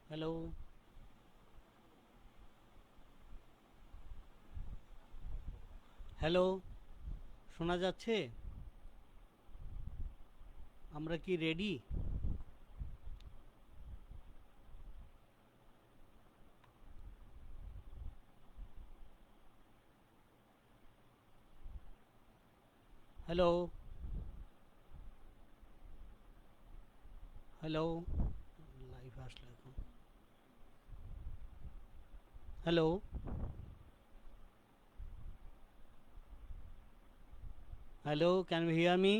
Hello, hello, শোনা যাচ্ছে? আমরা কি রেডি? হ্যালো, হ্যালো, লাইভ আসলো এখন। Hello, hello, can you hear me?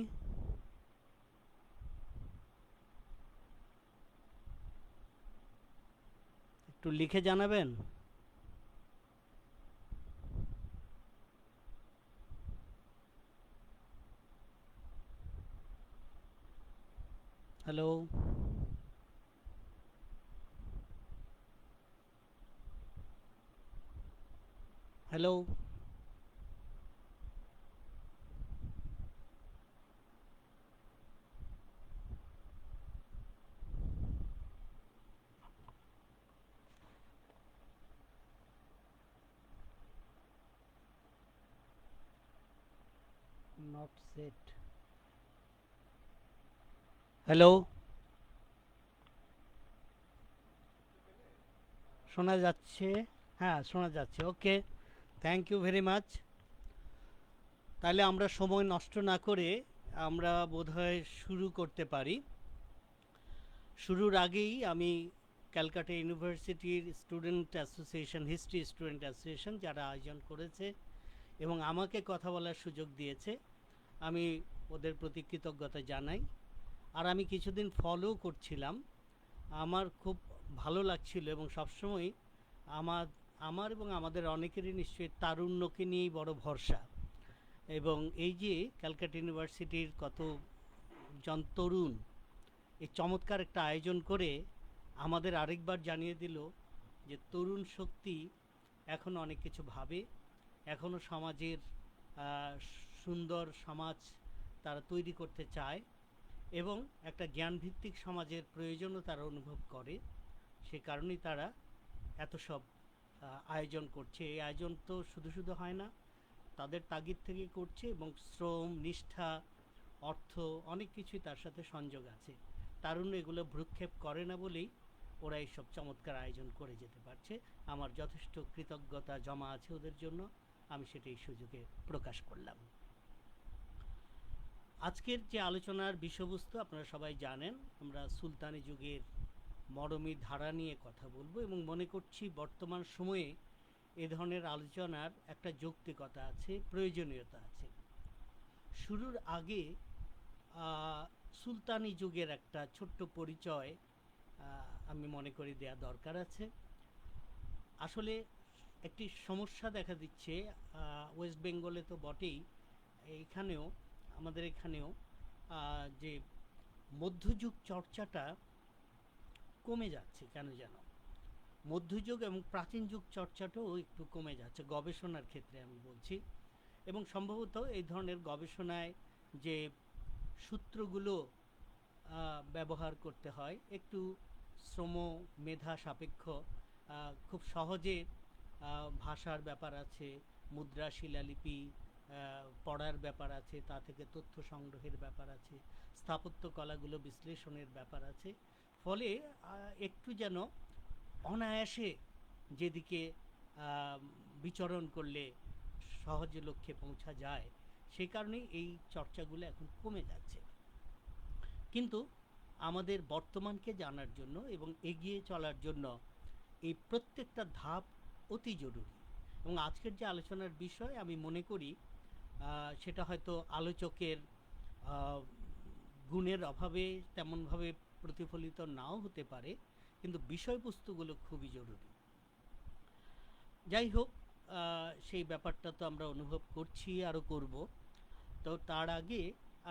একটু লিখে জানাবেন। Hello, hello, not set. Hello, শোনা যাচ্ছে? হ্যাঁ, শোনা যাচ্ছে। Okay, thank you very much. তাহলে আমরা সময় নষ্ট না করে আমরা বোধহয় শুরু করতে পারি। শুরুর আগেই আমি ক্যালকাটা ইউনিভার্সিটির student association, history student association যারা আয়োজন করেছে এবং আমাকে কথা বলার সুযোগ দিয়েছে, আমি ওদের প্রতি কৃতজ্ঞতা জানাই। আর আমি কিছুদিন ফলো করছিলাম, আমার খুব ভালো লাগছিল এবং সবসময় আমার আমার এবং আমাদের অনেকেরই নিশ্চয়ই তারুণ্যকে নিয়েই বড় ভরসা। এবং এই যে ক্যালকাটা ইউনিভার্সিটির কত জন তরুণ এই চমৎকার একটা আয়োজন করে আমাদের আরেকবার জানিয়ে দিল যে তরুণ শক্তি এখন অনেক কিছু ভাবে, এখনও সমাজের সুন্দর সমাজ তারা তৈরি করতে চায় এবং একটা জ্ঞানভিত্তিক সমাজের প্রয়োজনও তারা অনুভব করে। সে কারণেই তারা এত সব আয়োজন করছে। এই আয়োজন তো শুধু শুধু হয় না, তাদের তাগিদ থেকে করছে এবং শ্রম, নিষ্ঠা, অর্থ অনেক কিছুই তার সাথে সংযোগ আছে। তারুণ্য এগুলো ভ্রুক্ষেপ করে না বলেই ওরা এইসব চমৎকার আয়োজন করে যেতে পারছে। আমার যথেষ্ট কৃতজ্ঞতা জমা আছে ওদের জন্য, আমি সেটা এই সুযোগে প্রকাশ করলাম। আজকের যে আলোচনার বিষয়বস্তু আপনারা সবাই জানেন, আমরা সুলতানি যুগের মরমী ধারা নিয়ে কথা বলবো এবং মনে করছি বর্তমান সময়ে এ ধরনের আলোচনার একটা যৌক্তিকতা আছে, প্রয়োজনীয়তা আছে। শুরুর আগে সুলতানি যুগের একটা ছোট্ট পরিচয় আমি মনে করি দেয়া দরকার আছে। আসলে একটি সমস্যা দেখা দিচ্ছে ওয়েস্ট বেঙ্গলে তো বটেই, এইখানেও, আমাদের এখানেও যে মধ্যযুগ চর্চাটা কমে যাচ্ছে কেন যেন। মধ্যযুগ এবং প্রাচীন যুগ চর্চাটাও একটু কমে যাচ্ছে গবেষণার ক্ষেত্রে আমি বলছি। এবং সম্ভবত এই ধরনের গবেষণায় যে সূত্রগুলো ব্যবহার করতে হয় একটু শ্রম, মেধা সাপেক্ষ, খুব সহজে ভাষার ব্যাপার আছে, মুদ্রা, শিলালিপি পড়ার ব্যাপার আছে, তা থেকে তথ্য সংগ্রহের ব্যাপার আছে, স্থাপত্য কলাগুলো বিশ্লেষণের ব্যাপার আছে। ফলে একটু যেন অনায়াসে যেদিকে বিচরণ করলে সহজে লক্ষ্যে পৌঁছা যায়, সেই কারণেই এই চর্চাগুলো এখন কমে যাচ্ছে। কিন্তু আমাদের বর্তমানকে জানার জন্য এবং এগিয়ে চলার জন্য এই প্রত্যেকটা ধাপ অতি জরুরি। এবং আজকের যে আলোচনার বিষয় আমি মনে করি সেটা হয়তো আলোচকের গুণের অভাবে তেমনভাবে প্রতিফলিত নাও হতে পারে, কিন্তু বিষয়বস্তুগুলো খুবই জরুরি। যাই হোক, সেই ব্যাপারটা তো আমরা অনুভব করছি, আরও করব। তো তার আগে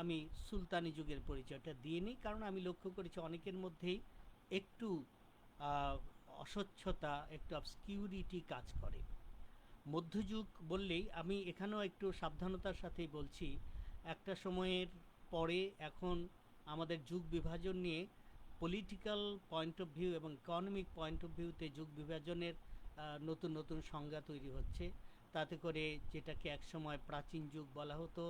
আমি সুলতানি যুগের পরিচয়টা দিয়ে নিই, কারণ আমি লক্ষ্য করেছি অনেকের মধ্যেই একটু অস্বচ্ছতা, একটু অবস্কিউরিটি কাজ করে। মধ্যযুগ বললেই আমি এখানেও একটু সাবধানতার সাথেই বলছি, একটা সময়ের পরে এখন আমাদের যুগ বিভাজন নিয়ে পলিটিক্যাল পয়েন্ট অফ ভিউ এবং ইকোনমিক পয়েন্ট অফ ভিউতে যুগ বিভাজনের নতুন নতুন সংজ্ঞা তৈরি হচ্ছে, তাতে করে যেটাকে একসময় প্রাচীন যুগ বলা হতো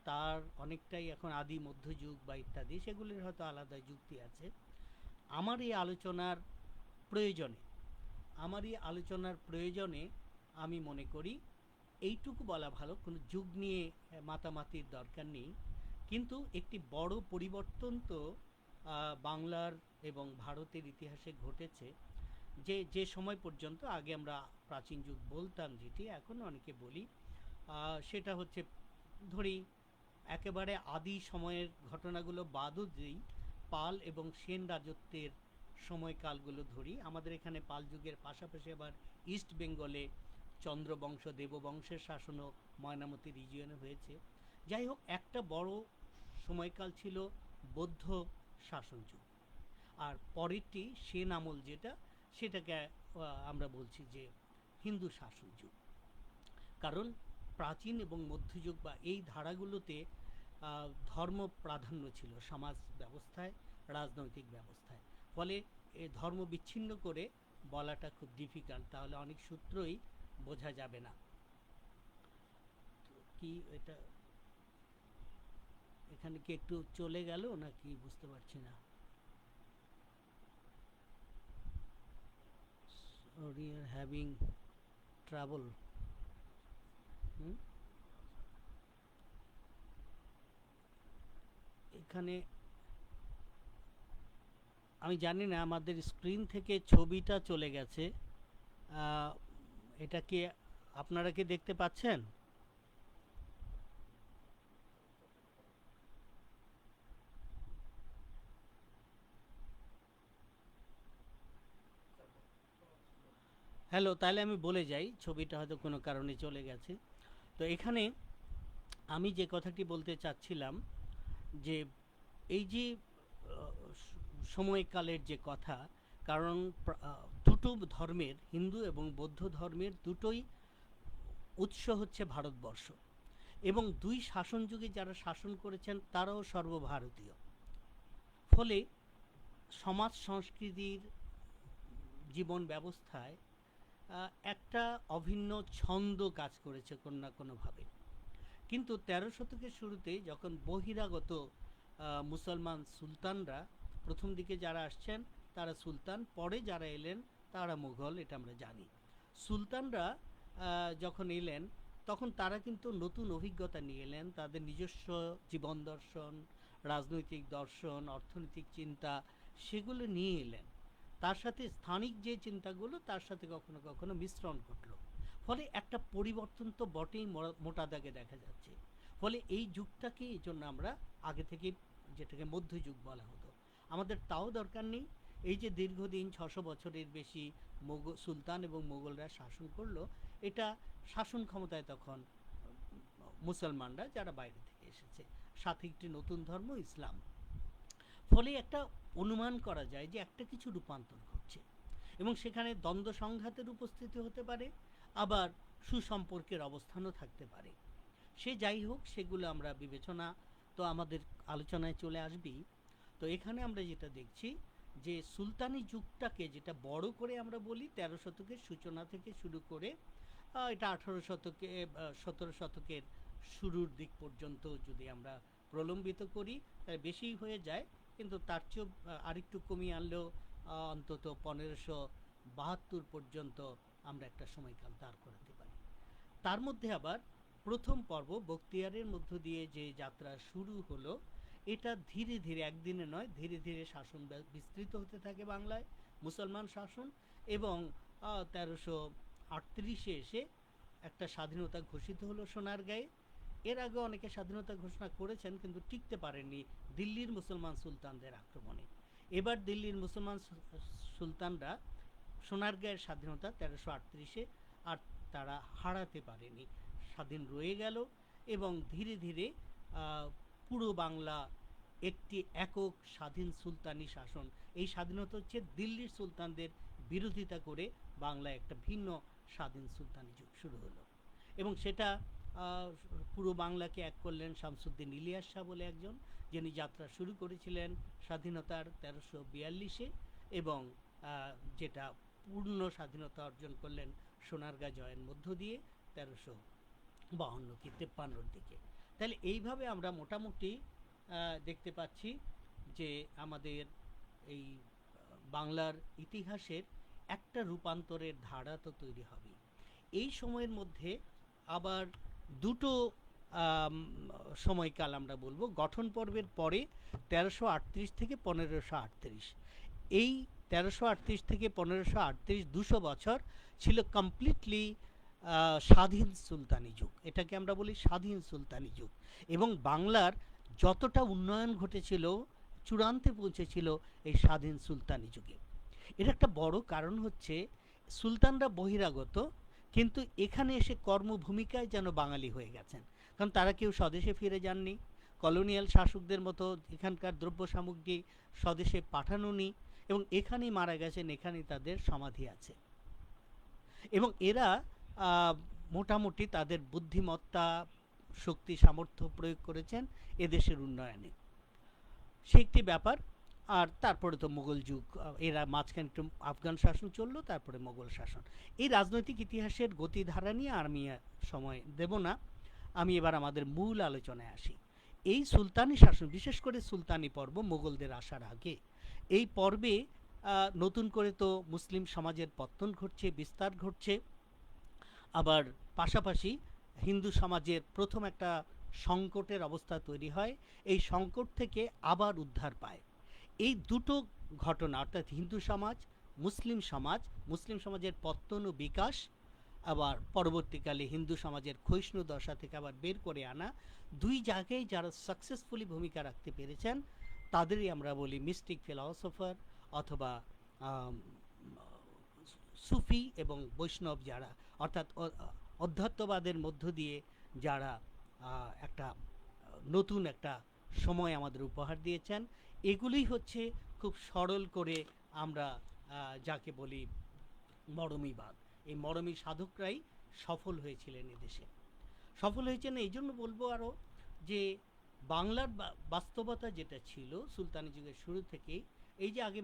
তার অনেকটাই এখন আদি মধ্যযুগ বা ইত্যাদি, সেগুলির হয়তো আলাদা যুক্তি আছে। আমার এই আলোচনার প্রয়োজনে আমি মনে করি এইটুকু বলা ভালো, কোনো যুগ নিয়ে মাতামাতির দরকার নেই, কিন্তু একটি বড় পরিবর্তন তো বাংলার এবং ভারতের ইতিহাসে ঘটেছে। যে সময় পর্যন্ত আগে আমরা প্রাচীন যুগ বলতাম, যেটি এখন অনেকে বলি, সেটা হচ্ছে, ধরি একেবারে আদি সময়ের ঘটনাগুলো বাদও দিই, পাল এবং সেন রাজত্বের সময়কালগুলো ধরি, আমাদের এখানে পাল যুগের পাশাপাশি আবার ইস্ট বেঙ্গলে চন্দ্রবংশ দেববংশের শাসনও ময়নামতি রিজিয়নে হয়েছে। যাই হোক, একটা বড় সময়কাল ছিল বৌদ্ধ শাসন যুগ, আর পরেরটি সেন আমল, সেটাকে আমরা বলছি যে হিন্দু শাসন যুগ। কারণ প্রাচীন এবং মধ্যযুগ বা এই ধারাগুলোতে ধর্ম প্রাধান্য ছিল সমাজ ব্যবস্থায়, রাজনৈতিক ব্যবস্থায়, ফলে ধর্ম বিচ্ছিন্ন করে বলাটা খুব ডিফিকাল্ট, তাহলে অনেক সূত্রই বোঝা যাবে না। কি এটা এখানে কি একটু চলে গেল নাকি বুঝতে পারছি না। Sorry, are having trouble. এখানে আমি জানি না, আমাদের স্ক্রিন থেকে ছবিটা চলে গেছে, এটা কি আপনারা কি দেখতে পাচ্ছেন? হ্যালো, তাহলে আমি বলে যাই, ছবিটা হয়তো কোনো কারণে চলে গেছে। তো এখানে আমি যে কথাটি বলতে চাচ্ছিলাম, যে এই যে সময়কালের যে কথা, কারণ দুটো ধর্মের, হিন্দু এবং বৌদ্ধ ধর্মের দুটোই উৎস হচ্ছে ভারতবর্ষ, এবং দুই শাসন যুগে যারা শাসন করেছেন তারাও সর্বভারতীয়। ফলে সমাজ সংস্কৃতির জীবন ব্যবস্থায় একটা অভিন্ন ছন্দ কাজ করেছে কোনো না কোনোভাবে। কিন্তু ১৩ শতকের শুরুতে যখন বহিরাগত মুসলমান সুলতানরা, প্রথম দিকে যারা আসছেন তারা সুলতান, পরে যারা এলেন তারা মুঘল, এটা আমরা জানি। সুলতানরা যখন এলেন তখন তারা কিন্তু নতুন অভিজ্ঞতা নিয়ে এলেন, তাদের নিজস্ব জীবন দর্শন, রাজনৈতিক দর্শন, অর্থনৈতিক চিন্তা, সেগুলো নিয়ে এলেন। তার সাথে স্থানিক যে চিন্তাগুলো, তার সাথে কখনো কখনো মিশ্রণ ঘটলো, ফলে একটা পরিবর্তন তো বটেই মোটা দাগে দেখা যাচ্ছে। ফলে এই যুগটাকে এই জন্য আমরা আগে থেকে, যেটাকে মধ্যযুগ বলা হতো, আমাদের তাও দরকার নেই। এই যে দীর্ঘদিন ৬০০ বছরের বেশি সুলতান এবং মোগলরা শাসন করলো, এটা শাসন ক্ষমতায় তখন মুসলমানরা, যারা বাইরে থেকে এসেছে, সাথে একটি নতুন ধর্ম ইসলাম। ফলে একটা অনুমান করা যায় যে একটা কিছু রূপান্তর ঘটছে, এবং সেখানে দ্বন্দ্ব সংঘাতের উপস্থিতি হতে পারে, আবার সুসম্পর্কের অবস্থানও থাকতে পারে। সে যাই হোক, সেগুলো আমরা বিবেচনা তো আমাদের আলোচনায় চলে আসবেই। তো এখানে আমরা যেটা দেখছি যে সুলতানি যুগটাকে যেটা বড় করে আমরা বলি ১৩ শতকের সূচনা থেকে শুরু করে এটা ১৮ শতকে ১৭ শতকের শুরুর দিক পর্যন্ত যদি আমরা প্রলম্বিত করি তাহলে বেশি হয়ে যায়, কিন্তু তার চেয়েও আরেকটু কমিয়ে আনলেও অন্তত ১৫৭২ পর্যন্ত আমরা একটা সময়কাল দাঁড় করাতে পারি। তার মধ্যে আবার প্রথম পর্ব বখতিয়ারের মধ্য দিয়ে যে যাত্রা শুরু হলো, এটা ধীরে ধীরে, একদিনে নয়, ধীরে ধীরে শাসন বিস্তৃত হতে থাকে বাংলায়, মুসলমান শাসন, এবং ১৩৩৮-এ এসে একটা স্বাধীনতা ঘোষিত হলো সোনারগাঁয়ে। এর আগে অনেকে স্বাধীনতা ঘোষণা করেছেন কিন্তু টিকতে পারেননি দিল্লির মুসলমান সুলতানদের আক্রমণে। এবার দিল্লির মুসলমান সুলতানরা সোনারগাঁয়ের স্বাধীনতা ১৩৩৮-এ আর তারা হারাতে পারেনি, স্বাধীন রয়ে গেল, এবং ধীরে ধীরে পুরো বাংলা একটি একক স্বাধীন সুলতানি শাসন। এই স্বাধীনতা হচ্ছে দিল্লির সুলতানদের বিরোধিতা করে বাংলায় একটা ভিন্ন স্বাধীন সুলতানি যুগ শুরু হলো, এবং সেটা পুরো বাংলাকে এক করলেন শামসুদ্দিন ইলিয়াস শাহ বলে একজন, যিনি যাত্রা শুরু করেছিলেন স্বাধীনতার 1342-এ এবং যেটা পূর্ণ স্বাধীনতা অর্জন করলেন সোনারগাঁ জয়ের মধ্য দিয়ে 1352 কি 53-র দিকে। তাহলে এইভাবে আমরা মোটামুটি দেখতে পাচ্ছি যে আমাদের এই বাংলার ইতিহাসের একটা রূপান্তরের ধারা তো তৈরি হবে। এই সময়ের মধ্যে আবার দুটো সময়কাল আমরা বলবো। গঠন পর্বের পরে 1338 থেকে 1538, এই 1338 থেকে 1538 200 বছর ছিল কমপ্লিটলি স্বাধীন সুলতানি যুগ। এটাকে আমরা বলি স্বাধীন সুলতানি যুগ। এবং বাংলার যতটা উন্নয়ন ঘটেছিল চূড়ান্তে পৌঁছেছিল এই স্বাধীন সুলতানি যুগে। এর একটা বড় কারণ হচ্ছে সুলতানরা বহিরাগত, কিন্তু এখানে এসে কর্মভূমিকায় যেন বাঙালি হয়ে গেছেন, কারণ তারা কেউ স্বদেশে ফিরে যাননি। কলোনিয়াল শাসকদের মতো এখানকার দ্রব্য সামগ্রী স্বদেশে পাঠানো নি, এবং এখানেই মারা গেছেন, এখানেই তাদের সমাধি আছে। এবং এরা মোটামুটি তাদের বুদ্ধিমত্তা, শক্তি, সামর্থ্য প্রয়োগ করেছেন এদেশের উন্নয়নে। সে একটি ব্যাপার। আর তারপরে তো মোগল যুগ, এরা মাঝখানে একটু আফগান শাসন চললো, তারপরে মোগল শাসন। এই রাজনৈতিক ইতিহাসের গতিধারা নিয়ে আর আমি সময় দেব না। আমি এবার আমাদের মূল আলোচনায় আসি। এই সুলতানি শাসন, বিশেষ করে সুলতানি পর্ব মোগলদের আসার আগে, এই পর্বে নতুন করে তো মুসলিম সমাজের পতন ঘটছে, বিস্তার ঘটছে। আবার পাশাপাশি হিন্দু সমাজের প্রথম একটা সংকটের অবস্থা তৈরি হয়। এই সংকট থেকে আবার উদ্ধার পায় এই দুটো ঘটনা, অর্থাৎ হিন্দু সমাজ, মুসলিম সমাজ, মুসলিম সমাজের পতন ও বিকাশ, আবার পরবর্তীকালে হিন্দু সমাজের ক্ষয়িষ্ণু দশা থেকে আবার বের করে আনা। দুই জায়গায় যারা সাকসেসফুলি ভূমিকা রাখতে পেরেছেন তাদেরই আমরা বলি মিস্টিক ফিলসফার অথবা সুফি এবং বৈষ্ণব, যারা অর্থাৎ অধ্যাত্মবাদের মধ্য দিয়ে যারা একটা নতুন একটা সময় আমাদের উপহার দিয়েছেন। এগুলোই হচ্ছে খুব সরল করে আমরা যাকে বলি মরমীবাদ। এই মরমী সাধকরাই সফল হয়েছিলেন এদেশে। সফল হয়েছেন এই জন্য বলবো আরও, যে বাংলার বাস্তবতা যেটা ছিল সুলতানি যুগের শুরু থেকেই, এই যে আগে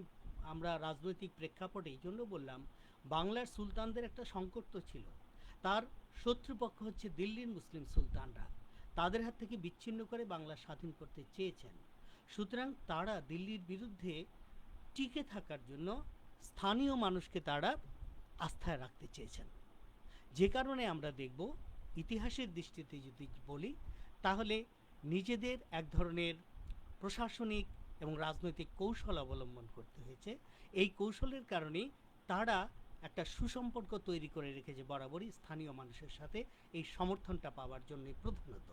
আমরা রাজনৈতিক প্রেক্ষাপটে এই জন্য বললাম, বাংলার সুলতানদের একটা সংকট তো ছিল। তার শত্রুপক্ষ হচ্ছে দিল্লির মুসলিম সুলতানরা, তাদের হাত থেকে বিচ্ছিন্ন করে বাংলা স্বাধীন করতে চেয়েছেন। সুতরাং তারা দিল্লির বিরুদ্ধে টিকে থাকার জন্য স্থানীয় মানুষকে তারা আস্থায় রাখতে চেয়েছেন। যে কারণে আমরা দেখব ইতিহাসের দৃষ্টিতে যদি বলি, তাহলে নিজেদের এক ধরনের প্রশাসনিক এবং রাজনৈতিক কৌশল অবলম্বন করতে হয়েছে। এই কৌশলের কারণেই তারা একটা সুসম্পর্ক তৈরি করে রেখেছে বরাবরই স্থানীয় মানুষের সাথে, এই সমর্থনটা পাওয়ার জন্য প্রধানত।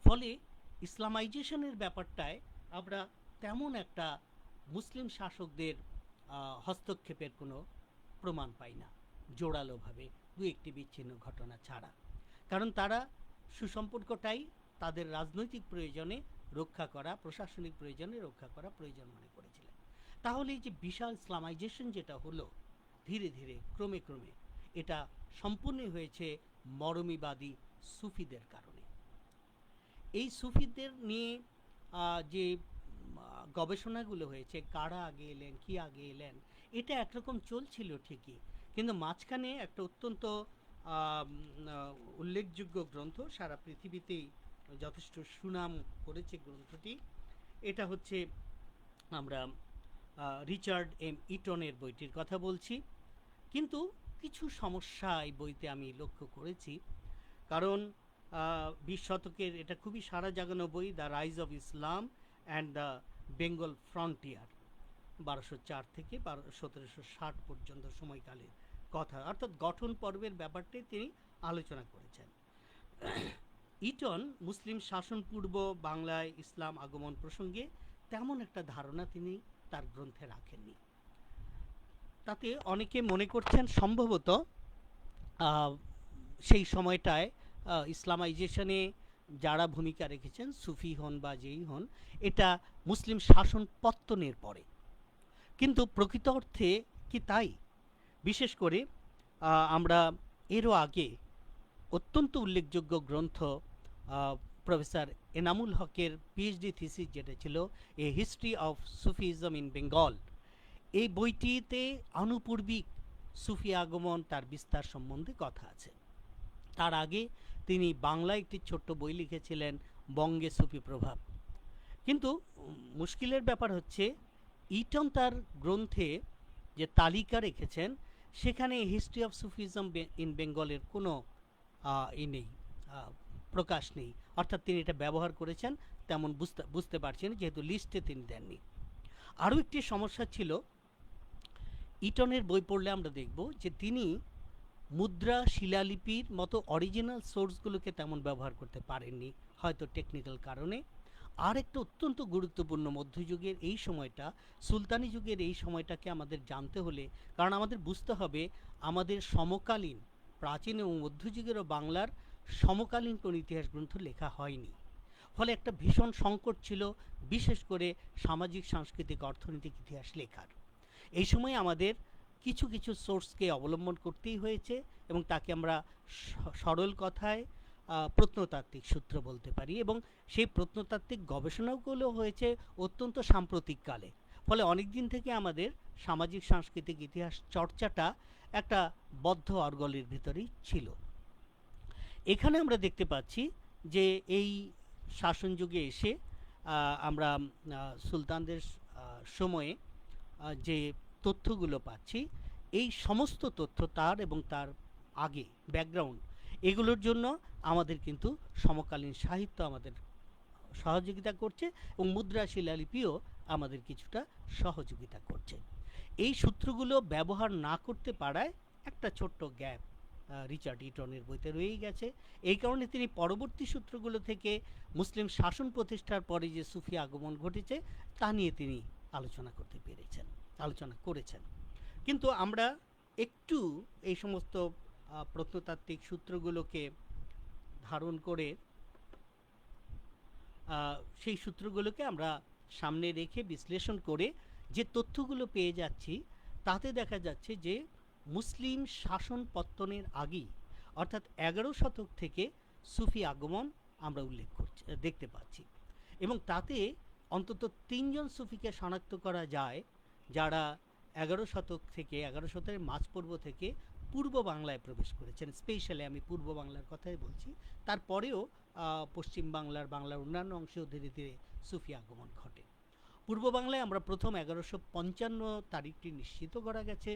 ফলে ইসলামাইজেশনের ব্যাপারটায় আমরা তেমন একটা মুসলিম শাসকদের হস্তক্ষেপের কোনো প্রমাণ পাই না, জোরালোভাবে দু একটি বিচ্ছিন্ন ঘটনা ছাড়া। কারণ তারা সুসম্পর্কটাই তাদের রাজনৈতিক প্রয়োজনে রক্ষা করা, প্রশাসনিক প্রয়োজনে রক্ষা করা প্রয়োজন মনে করেছিলেন। তাহলে এই যে বিশাল ইসলামাইজেশন যেটা হলো ধীরে ধীরে ক্রমে ক্রমে, এটা সম্পূর্ণ হয়েছে মরমীবাদী সুফিদের কারণে। এই সুফিদের নিয়ে যে গবেষণাগুলো হয়েছে, কারা আগে এলেন, কি আগে এলেন, এটা একরকম চলছিল ঠিকই, কিন্তু মাঝখানে একটা অত্যন্ত উল্লেখযোগ্য গ্রন্থ, সারা পৃথিবীতেই যথেষ্ট সুনাম করেছে গ্রন্থটি। এটা হচ্ছে আমরা রিচার্ড এম ইটনের বইটির কথা বলছি। কিন্তু কিছু সমস্যা এই বইতে আমি লক্ষ্য করেছি, কারণ 20 শতকের এটা খুবই সারা জাগানো বই, the rise of Islam and the Bengal frontier, 1204 থেকে 1760 পর্যন্ত সময়কালের কথা, অর্থাৎ গঠন পর্বের ব্যাপারটাই তিনি আলোচনা করেছেন। ইটন মুসলিম শাসনপূর্ব বাংলায় ইসলাম আগমন প্রসঙ্গে তেমন একটা ধারণা তিনি তার গ্রন্থে রাখেননি। তাতে অনেকে মনে করছেন সম্ভবত সেই সময়টায় ইসলামাইজেশনে যারা ভূমিকা রেখেছেন, সুফি হন বা যেই হন, এটা মুসলিম শাসন পত্তনের পরে। কিন্তু প্রকৃত অর্থে কি তাই? বিশেষ করে আমরা এরও আগে অত্যন্ত উল্লেখযোগ্য গ্রন্থ প্রফেসর এনামুল হকের পিএইচডি থিসিস যেটা ছিল a history of Sufism in Bengal, এই বইটিতে আনুপূর্বিক সুফি আগমন তার বিস্তার সম্বন্ধে কথা আছে। তার আগে তিনি বাংলায় একটি ছোট্ট বই লিখেছিলেন, বঙ্গে সুফি প্রভাব। কিন্তু মুশকিলের ব্যাপার হচ্ছে ইটন তার গ্রন্থে যে তালিকা রেখেছেন সেখানে হিস্ট্রি অফ সুফিজম ইন বেঙ্গলের কোনো নেই, প্রকাশ নেই, অর্থাৎ তিনি এটা ব্যবহার করেছেন তেমন বুঝতে পারছেন, যেহেতু লিস্টে তিনি দেননি। আরও একটি সমস্যা ছিল, ইটনের বই পড়লে আমরা দেখব যে তিনি মুদ্রা শিলালিপির মতো অরিজিনাল সোর্সগুলোকে তেমন ব্যবহার করতে পারেননি, হয়তো টেকনিক্যাল কারণে। আর একটা অত্যন্ত গুরুত্বপূর্ণ, মধ্যযুগের এই সময়টা, সুলতানি যুগের এই সময়টাকে আমাদের জানতে হলে, কারণ আমাদের বুঝতে হবে আমাদের সমকালীন প্রাচীন এবং মধ্যযুগেরও বাংলার সমকালীন কোনো ইতিহাস গ্রন্থ লেখা হয়নি। ফলে একটা ভীষণ সংকট ছিল, বিশেষ করে সামাজিক, সাংস্কৃতিক, অর্থনৈতিক ইতিহাস লেখার। এই সময় আমাদের কিছু কিছু সোর্সকে অবলম্বন করতেই হয়েছে, এবং তাকে আমরা সরল কথায় প্রত্নতাত্ত্বিক সূত্র বলতে পারি, এবং সেই প্রত্নতাত্ত্বিক গবেষণাগুলো হয়েছে অত্যন্ত সাম্প্রতিক কালে। ফলে অনেক দিন থেকে আমাদের সামাজিক, সাংস্কৃতিক ইতিহাস চর্চাটা একটা বদ্ধ অর্গলের ভিতরেই ছিল। এখানে আমরা দেখতে পাচ্ছি যে এই শাসন যুগে এসে আমরা সুলতানদের সময়ে যে তথ্যগুলো পাচ্ছি, এই সমস্ত তথ্য তার এবং তার আগে ব্যাকগ্রাউন্ড, এগুলোর জন্য আমাদের কিন্তু সমকালীন সাহিত্য আমাদের সহযোগিতা করছে, এবং মুদ্রা শিলালিপিও আমাদের কিছুটা সহযোগিতা করছে। এই সূত্রগুলো ব্যবহার না করতে পারায় একটা ছোট্ট গ্যাপ রিচার্ড ইটনের বইতে রয়েই গেছে। এই কারণে তিনি পরবর্তী সূত্রগুলো থেকে মুসলিম শাসন প্রতিষ্ঠার পরে যে সুফি আগমন ঘটেছে তা নিয়ে তিনি আলোচনা করেছেন। কিন্তু আমরা একটু এই সমস্ত প্রত্নতাত্ত্বিক সূত্রগুলোকে ধারণ করে সেই সূত্রগুলোকে আমরা সামনে রেখে বিশ্লেষণ করে যে তথ্যগুলো পেয়ে যাচ্ছি, তাতে দেখা যাচ্ছে যে মুসলিম শাসন পত্তনের আগেই, অর্থাৎ 11 শতক থেকে সুফি আগমন আমরা দেখতে পাচ্ছি, এবং তাতে অন্তত 3 জন সুফিকে শনাক্ত করা যায় যারা 11 শতক থেকে 11 শতকের মাঝপূর্ব থেকে পূর্ব বাংলায় প্রবেশ করেছেন। স্পেশালি আমি পূর্ব বাংলার কথাই বলছি, তারপরেও পশ্চিম বাংলার অন্যান্য অংশেও ধীরে ধীরে সুফি আগমন ঘটে। পূর্ব বাংলায় আমরা প্রথম 1155 তারিখটি নিশ্চিত করা গেছে।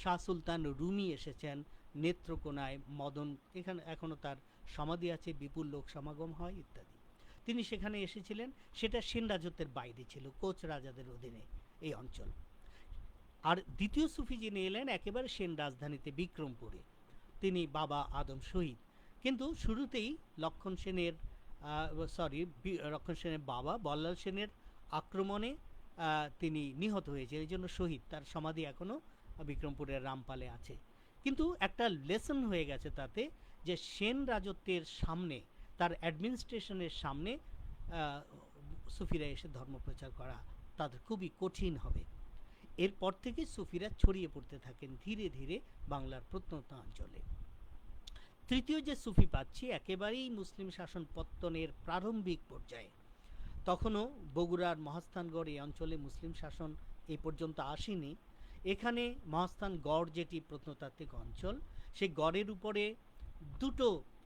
শাহ সুলতান রুমি এসেছেন নেত্রকোনায়, মদন, এখানে এখনও তার সমাধি আছে, বিপুল লোক সমাগম হয় ইত্যাদি। তিনি সেখানে এসেছিলেন, সেটা সেন রাজত্বের বাইরে ছিল, কোচ রাজাদের অধীনে এই অঞ্চল। আর দ্বিতীয় সুফি যিনি এলেন একেবারে সেন রাজধানীতে বিক্রমপুরে, তিনি বাবা আদম শহীদ। কিন্তু শুরুতেই রক্ষণ সেনের বাবা বল্লাল সেনের আক্রমণে তিনি নিহত হয়েছেন, এই জন্য শহীদ। তার সমাধি এখনও বিক্রমপুরের রামপালে আছে। কিন্তু একটা লেসন হয়ে গেছে তাতে, যে সেন রাজত্বের সামনে, তার অ্যাডমিনিস্ট্রেশনের সামনে সুফিরা এসে ধর্মপ্রচার করা তাদের খুবই কঠিন হবে। এরপর থেকে সুফিরা ছড়িয়ে পড়তে থাকেন ধীরে ধীরে বাংলার প্রত্যন্ত অঞ্চলে। তৃতীয় যে সুফি পাচ্ছি একেবারেই মুসলিম শাসন পত্তনের প্রারম্ভিক পর্যায়ে, তখনও বগুড়ার মহাস্থানগড় এই অঞ্চলে মুসলিম শাসন এই পর্যন্ত আসেনি। এখানে মহাস্থানগড় যেটি প্রত্নতাত্ত্বিক অঞ্চল, সেই গড়ের উপরে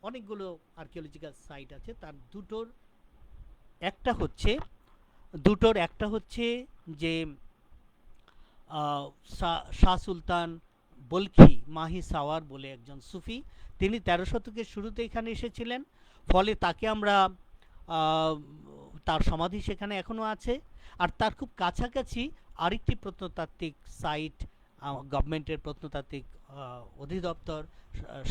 অনেকগুলো আর্কিওলজিক্যাল সাইট আছে। তার দুটোর একটা হচ্ছে যে শাহ সুলতান বলখি মাহি সাওয়ার বলে একজন সুফি, তিনি 13 শতকের শুরুতে এখানে এসেছিলেন। ফলে তাকে আমরা তার সমাধি সেখানে এখনও আছে। আর তার খুব কাছাকাছি আরেকটি প্রত্নতাত্ত্বিক সাইট গভর্নমেন্টের প্রত্নতাত্ত্বিক অধিদপ্তর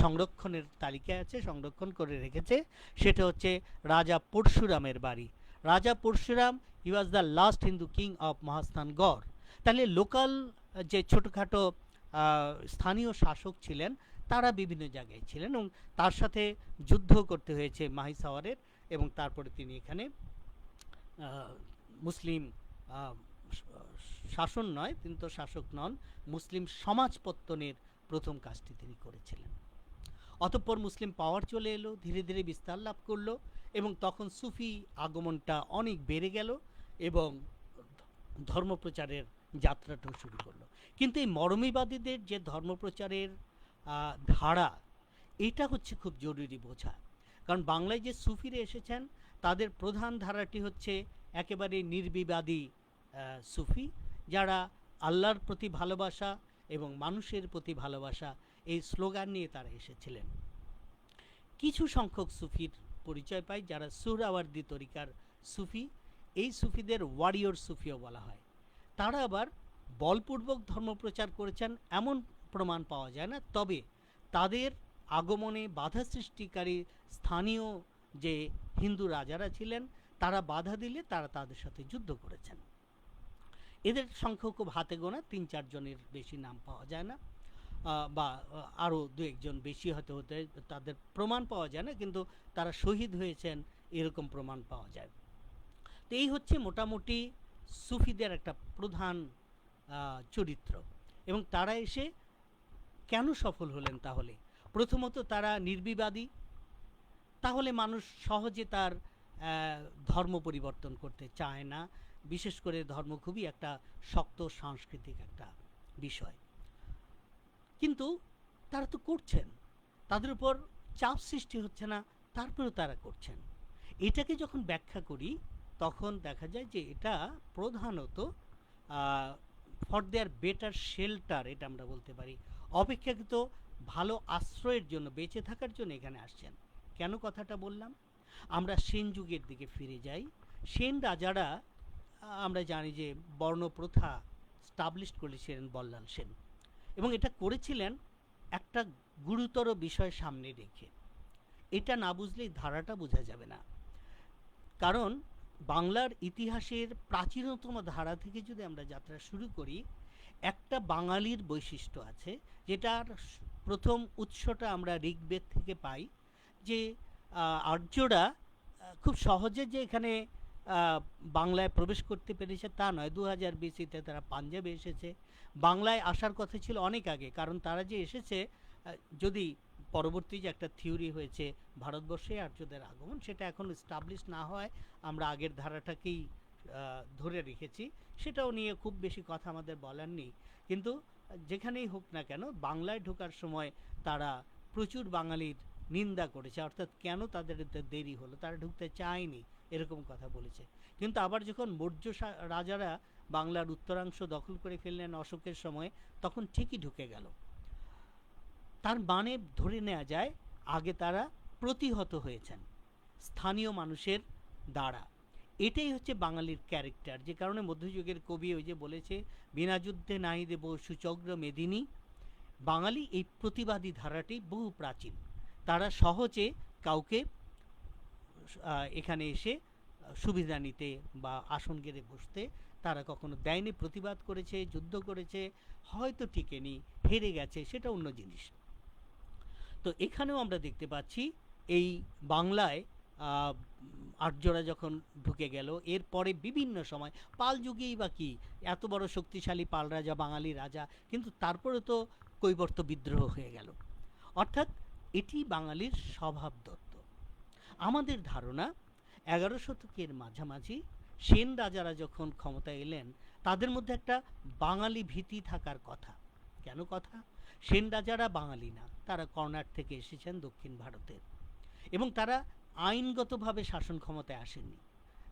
সংরক্ষণের তালিকায় আছে, সংরক্ষণ করে রেখেছে। সেটা হচ্ছে রাজা পরশুরামের বাড়ি। রাজা Parashuram, he was the last Hindu king of Mahasthangarh. তাহলে লোকাল যে ছোটোখাটো স্থানীয় শাসক ছিলেন তারা বিভিন্ন জায়গায় ছিলেন, এবং তার সাথে যুদ্ধ করতে হয়েছে মাহি সাওয়ারের, এবং তারপরে তিনি এখানে মুসলিম শাসন নয়, তিনি তো শাসক নন, মুসলিম সমাজ পত্তনের প্রথম কাজটি তিনি করেছিলেন। অতঃপর মুসলিম পাওয়ার চলে এলো, ধীরে ধীরে বিস্তার লাভ করলো, এবং তখন সুফি আগমনটা অনেক বেড়ে গেল এবং ধর্মপ্রচারের যাত্রাটাও শুরু করলো। কিন্তু এই মরমীবাদীদের যে ধর্মপ্রচারের ধারা, এটা হচ্ছে খুব জরুরি বোঝা। কারণ বাংলায় যে সুফিরা এসেছেন তাদের প্রধান ধারাটি হচ্ছে একেবারে নির্বিবাদী সুফি, যারা আল্লাহর প্রতি ভালোবাসা এবং মানুষের প্রতি ভালোবাসা এই স্লোগান নিয়ে তারা এসেছিলেন। কিছু সংখ্যক সুফির পরিচয় পাই যারা সুহরাওয়ার্দী তরিকার সুফি। এই সুফিদের ওয়ারিয়র সুফিও বলা হয়। তারা আবার বলপূর্বক ধর্মপ্রচার করেছেন এমন প্রমাণ পাওয়া যায় না, তবে তাদের আগমনে বাধা সৃষ্টিকারী স্থানীয় যে হিন্দু রাজারা ছিলেন তারা বাধা দিলে তারা তাদের সাথে যুদ্ধ করেছেন। এদের সংখ্যা খুব হাতে গোনা, ৩-৪ জনের বেশি নাম পাওয়া যায় না, বা আরও ২-১ জন বেশি হতে হতে তাদের প্রমাণ পাওয়া যায় না, কিন্তু তারা শহীদ হয়েছেন এরকম প্রমাণ পাওয়া যায়। তো এই হচ্ছে মোটামুটি সুফিদের একটা প্রধান চরিত্র। এবং তারা এসে কেন সফল হলেন? তাহলে প্রথমত তারা নির্বিবাদী, তাহলে মানুষ সহজে তার ধর্ম পরিবর্তন করতে চায় না। বিশেষ করে ধর্ম খুবই একটা শক্ত সাংস্কৃতিক একটা বিষয়। কিন্তু তারা তো করছেন, তাদের উপর চাপ সৃষ্টি হচ্ছে না, তারপরেও তারা করছেন। এটাকে যখন ব্যাখ্যা করি তখন দেখা যায় যে এটা প্রধানত ফর দেয়ার বেটার শেল্টার, এটা আমরা বলতে পারি, অপেক্ষাকৃত ভালো আশ্রয়ের জন্য, বেঁচে থাকার জন্য এখানে আসছেন। কেন কথাটা বললাম? আমরা সেন যুগের দিকে ফিরে যাই। সেন রাজারা, আমরা জানি যে বর্ণপ্রথা স্টাবলিশ করেছিলেন বল্লাল সেন, এবং এটা করেছিলেন একটা গুরুতর বিষয় সামনে রেখে। এটা না বুঝলে ধারাটা বোঝা যাবে না। কারণ বাংলার ইতিহাসের প্রাচীনতম ধারা থেকে যদি আমরা যাত্রা শুরু করি, একটা বাঙালির বৈশিষ্ট্য আছে, যেটার প্রথম উৎসটা আমরা ঋগ্বেদ থেকে পাই, যে আর্যরা খুব সহজে যে এখানে বাংলায় প্রবেশ করতে পেরেছে তা নয়। 2000 BC-তে তারা পাঞ্জাবে এসেছে। বাংলায় আসার কথা ছিল অনেক আগে, কারণ তারা যে এসেছে, যদি পরবর্তী যে একটা থিওরি হয়েছে ভারতবর্ষে আর্যদের আগমন, সেটা এখন এস্টাবলিশ না হয়, আমরা আগের ধারাটাকেই ধরে রেখেছি, সেটাও নিয়ে খুব বেশি কথা আমাদের বলার নেই। কিন্তু যেখানেই হোক না কেন, বাংলায় ঢোকার সময় তারা প্রচুর বাঙালির নিন্দা করেছে, অর্থাৎ কেন তাদের দেরি হলো, তারা ঢুকতে চায়নি, এরকম কথা বলেছে। কিন্তু আবার যখন মৌর্য রাজারা বাংলার উত্তরাংশ দখল করে ফেললেন অশোকের সময়, তখন ঠিকই ঢুকে গেল। তার মানে ধরে নেওয়া যায় আগে তারা প্রতিহত হয়েছেন স্থানীয় মানুষের দ্বারা। এটাই হচ্ছে বাঙালির ক্যারেক্টার, যে কারণে মধ্যযুগের কবি ওই যে বলেছে, বিনা যুদ্ধে নাই দেব সুচগ্র মেদিনী। বাঙালি এই প্রতিবাদী ধারাটি বহু প্রাচীন। তারা সহজে কাউকে এখানে এসে সুবিধা নিতে বা আসন গেড়ে বসতে তারা কখনো দেয়নি। প্রতিবাদ করেছে, যুদ্ধ করেছে, হয়তো টিকেনি, হেরে গেছে, সেটা অন্য জিনিস। তো এখানেও আমরা দেখতে পাচ্ছি এই বাংলায় আর্যরা যখন ঢুকে গেল, এরপরে বিভিন্ন সময়, পাল যুগেই বা কি এত বড় শক্তিশালী পাল রাজা, বাঙালি রাজা, কিন্তু তারপরে তো কৈবর্ত বিদ্রোহ হয়ে গেল। অর্থাৎ এটি বাঙালির স্বভাবদত্ত। আমাদের ধারণা 11 শতকের মাঝামাঝি সেন রাজারা যখন ক্ষমতায় এলেন, তাদের মধ্যে একটা বাঙালি ভীতি থাকার কথা। কেন কথা? সেন রাজারা বাঙালি না, তারা কর্ণাট থেকে এসেছেন দক্ষিণ ভারতের, এবং তারা আইনগতভাবে শাসন ক্ষমতায় আসেননি।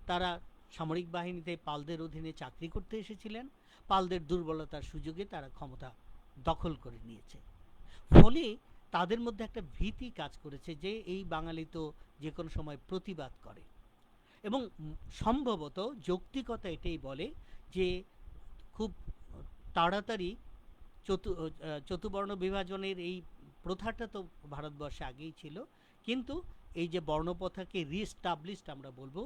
তারা সামরিক বাহিনীতে পালদের অধীনে চাকরি করতে এসেছিলেন। পালদের দুর্বলতার সুযোগে তারা ক্ষমতা দখল করে নিয়েছে। ফলে তাদের মধ্যে একটা ভীতি কাজ করেছে যে এই বাঙালি তো যে কোনো সময় প্রতিবাদ করে, এবং সম্ভবত যৌক্তিকতা এটাই বলে যে খুব তাড়াতাড়ি চতুবর্ণ বিভাজনের এই প্রথাটা তো ভারতবর্ষে আগেই ছিল, কিন্তু এই যে বর্ণপ্রথাকে রিএস্টাবলিশড আমরা বলবো,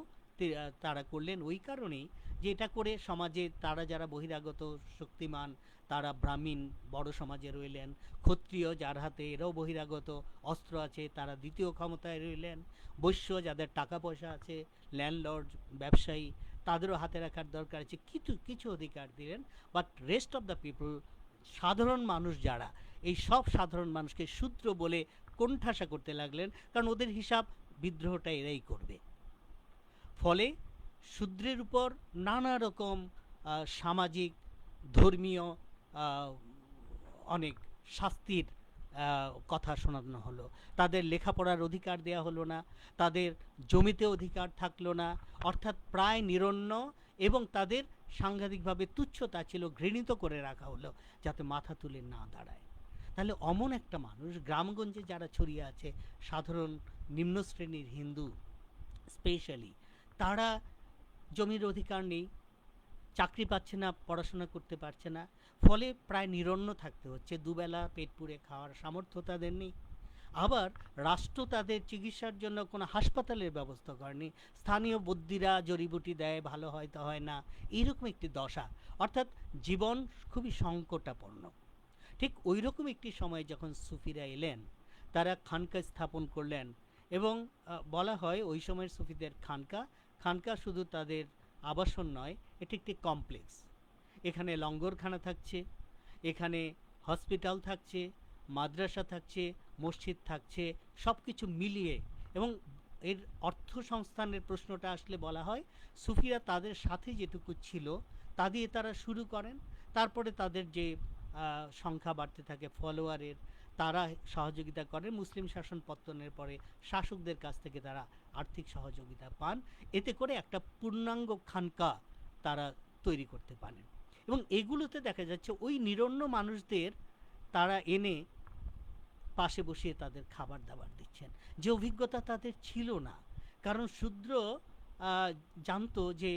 তারা করলেন ওই কারণেই যে এটা করে সমাজে তারা যারা বহিরাগত শক্তিমান, তারা ব্রাহ্মণ বড় সমাজে রইলেন, ক্ষত্রিয় যার হাতে এরাও বহিরাগত অস্ত্র আছে তারা দ্বিতীয় ক্ষমতায় রইলেন, বৈশ্য যাদের টাকা পয়সা আছে, ল্যান্ডলর্ড ব্যবসায়ী, তাদেরও হাতে রাখার দরকার আছে, কিছু কিছু অধিকার দিলেন। But rest of the people, সাধারণ মানুষ যারা, এই সব সাধারণ মানুষকে শূদ্র বলে কোণঠাসা করতে লাগলেন, কারণ ওদের হিসাব বিদ্রোহটা এরাই করবে। ফলে শূদ্রের উপর নানা রকম সামাজিক, ধর্মীয় অনেক শাস্তির কথা শোনানো হলো। তাদের লেখাপড়ার অধিকার দেয়া হলো না, তাদের জমিতে অধিকার থাকলো না, অর্থাৎ প্রায় নিরন্ন, এবং তাদের সাংঘাতিকভাবে তুচ্ছতা ছিল, ঘৃণিত করে রাখা হলো যাতে মাথা তুলে না দাঁড়ায়। তাহলে অমন একটা মানুষ গ্রামগঞ্জে যারা ছড়িয়ে আছে, সাধারণ নিম্ন শ্রেণীর হিন্দু স্পেশালি, তারা জমির অধিকার নেই, চাকরি পাচ্ছে না, পড়াশোনা করতে পারছে না, ফলে প্রায় নিরন্ন থাকতে হচ্ছে, দুবেলা পেট পুড়ে খাওয়ার সামর্থ্য তাদের নেই। আবার রাষ্ট্র তাদের চিকিৎসার জন্য কোনো হাসপাতালের ব্যবস্থা করেনি, স্থানীয় বদ্যিরা জড়িবুটি দেয়, ভালো হয়তো হয় না, এইরকম একটি দশা, অর্থাৎ জীবন খুবই সংকটাপন্ন। ঠিক ওই রকম একটি সময় যখন সুফিরা এলেন, তারা খানকা স্থাপন করলেন, এবং বলা হয় ওই সময়ের সুফিদের খানকা শুধু তাদের আবাসন নয়, এটি একটি কমপ্লেক্স। এখানে লঙ্গরখানা থাকছে, এখানে হসপিটাল থাকছে, মাদ্রাসা থাকছে, মসজিদ থাকছে, সব কিছু মিলিয়ে। এবং এর অর্থ সংস্থানের প্রশ্নটা আসলে বলা হয় সুফিরা তাদের সাথে যেটুকু ছিল তা দিয়ে তারা শুরু করেন, তারপরে তাদের যে সংখ্যা বাড়তে থাকে ফলোয়ারের, তারা সহযোগিতা করেন, মুসলিম শাসন পত্তনের পরে শাসকদের কাছ থেকে তারা আর্থিক সহযোগিতা পান, এতে করে একটা পূর্ণাঙ্গ খানকা তারা তৈরি করতে পারেন। এবং এগুলোতে দেখা যাচ্ছে ওই নিরন্ন মানুষদের তারা এনে পাশে বসিয়ে তাদের খাবার দাবার দিচ্ছেন, যে অভিজ্ঞতা তাদের ছিল না। কারণ শূদ্র জানতো যে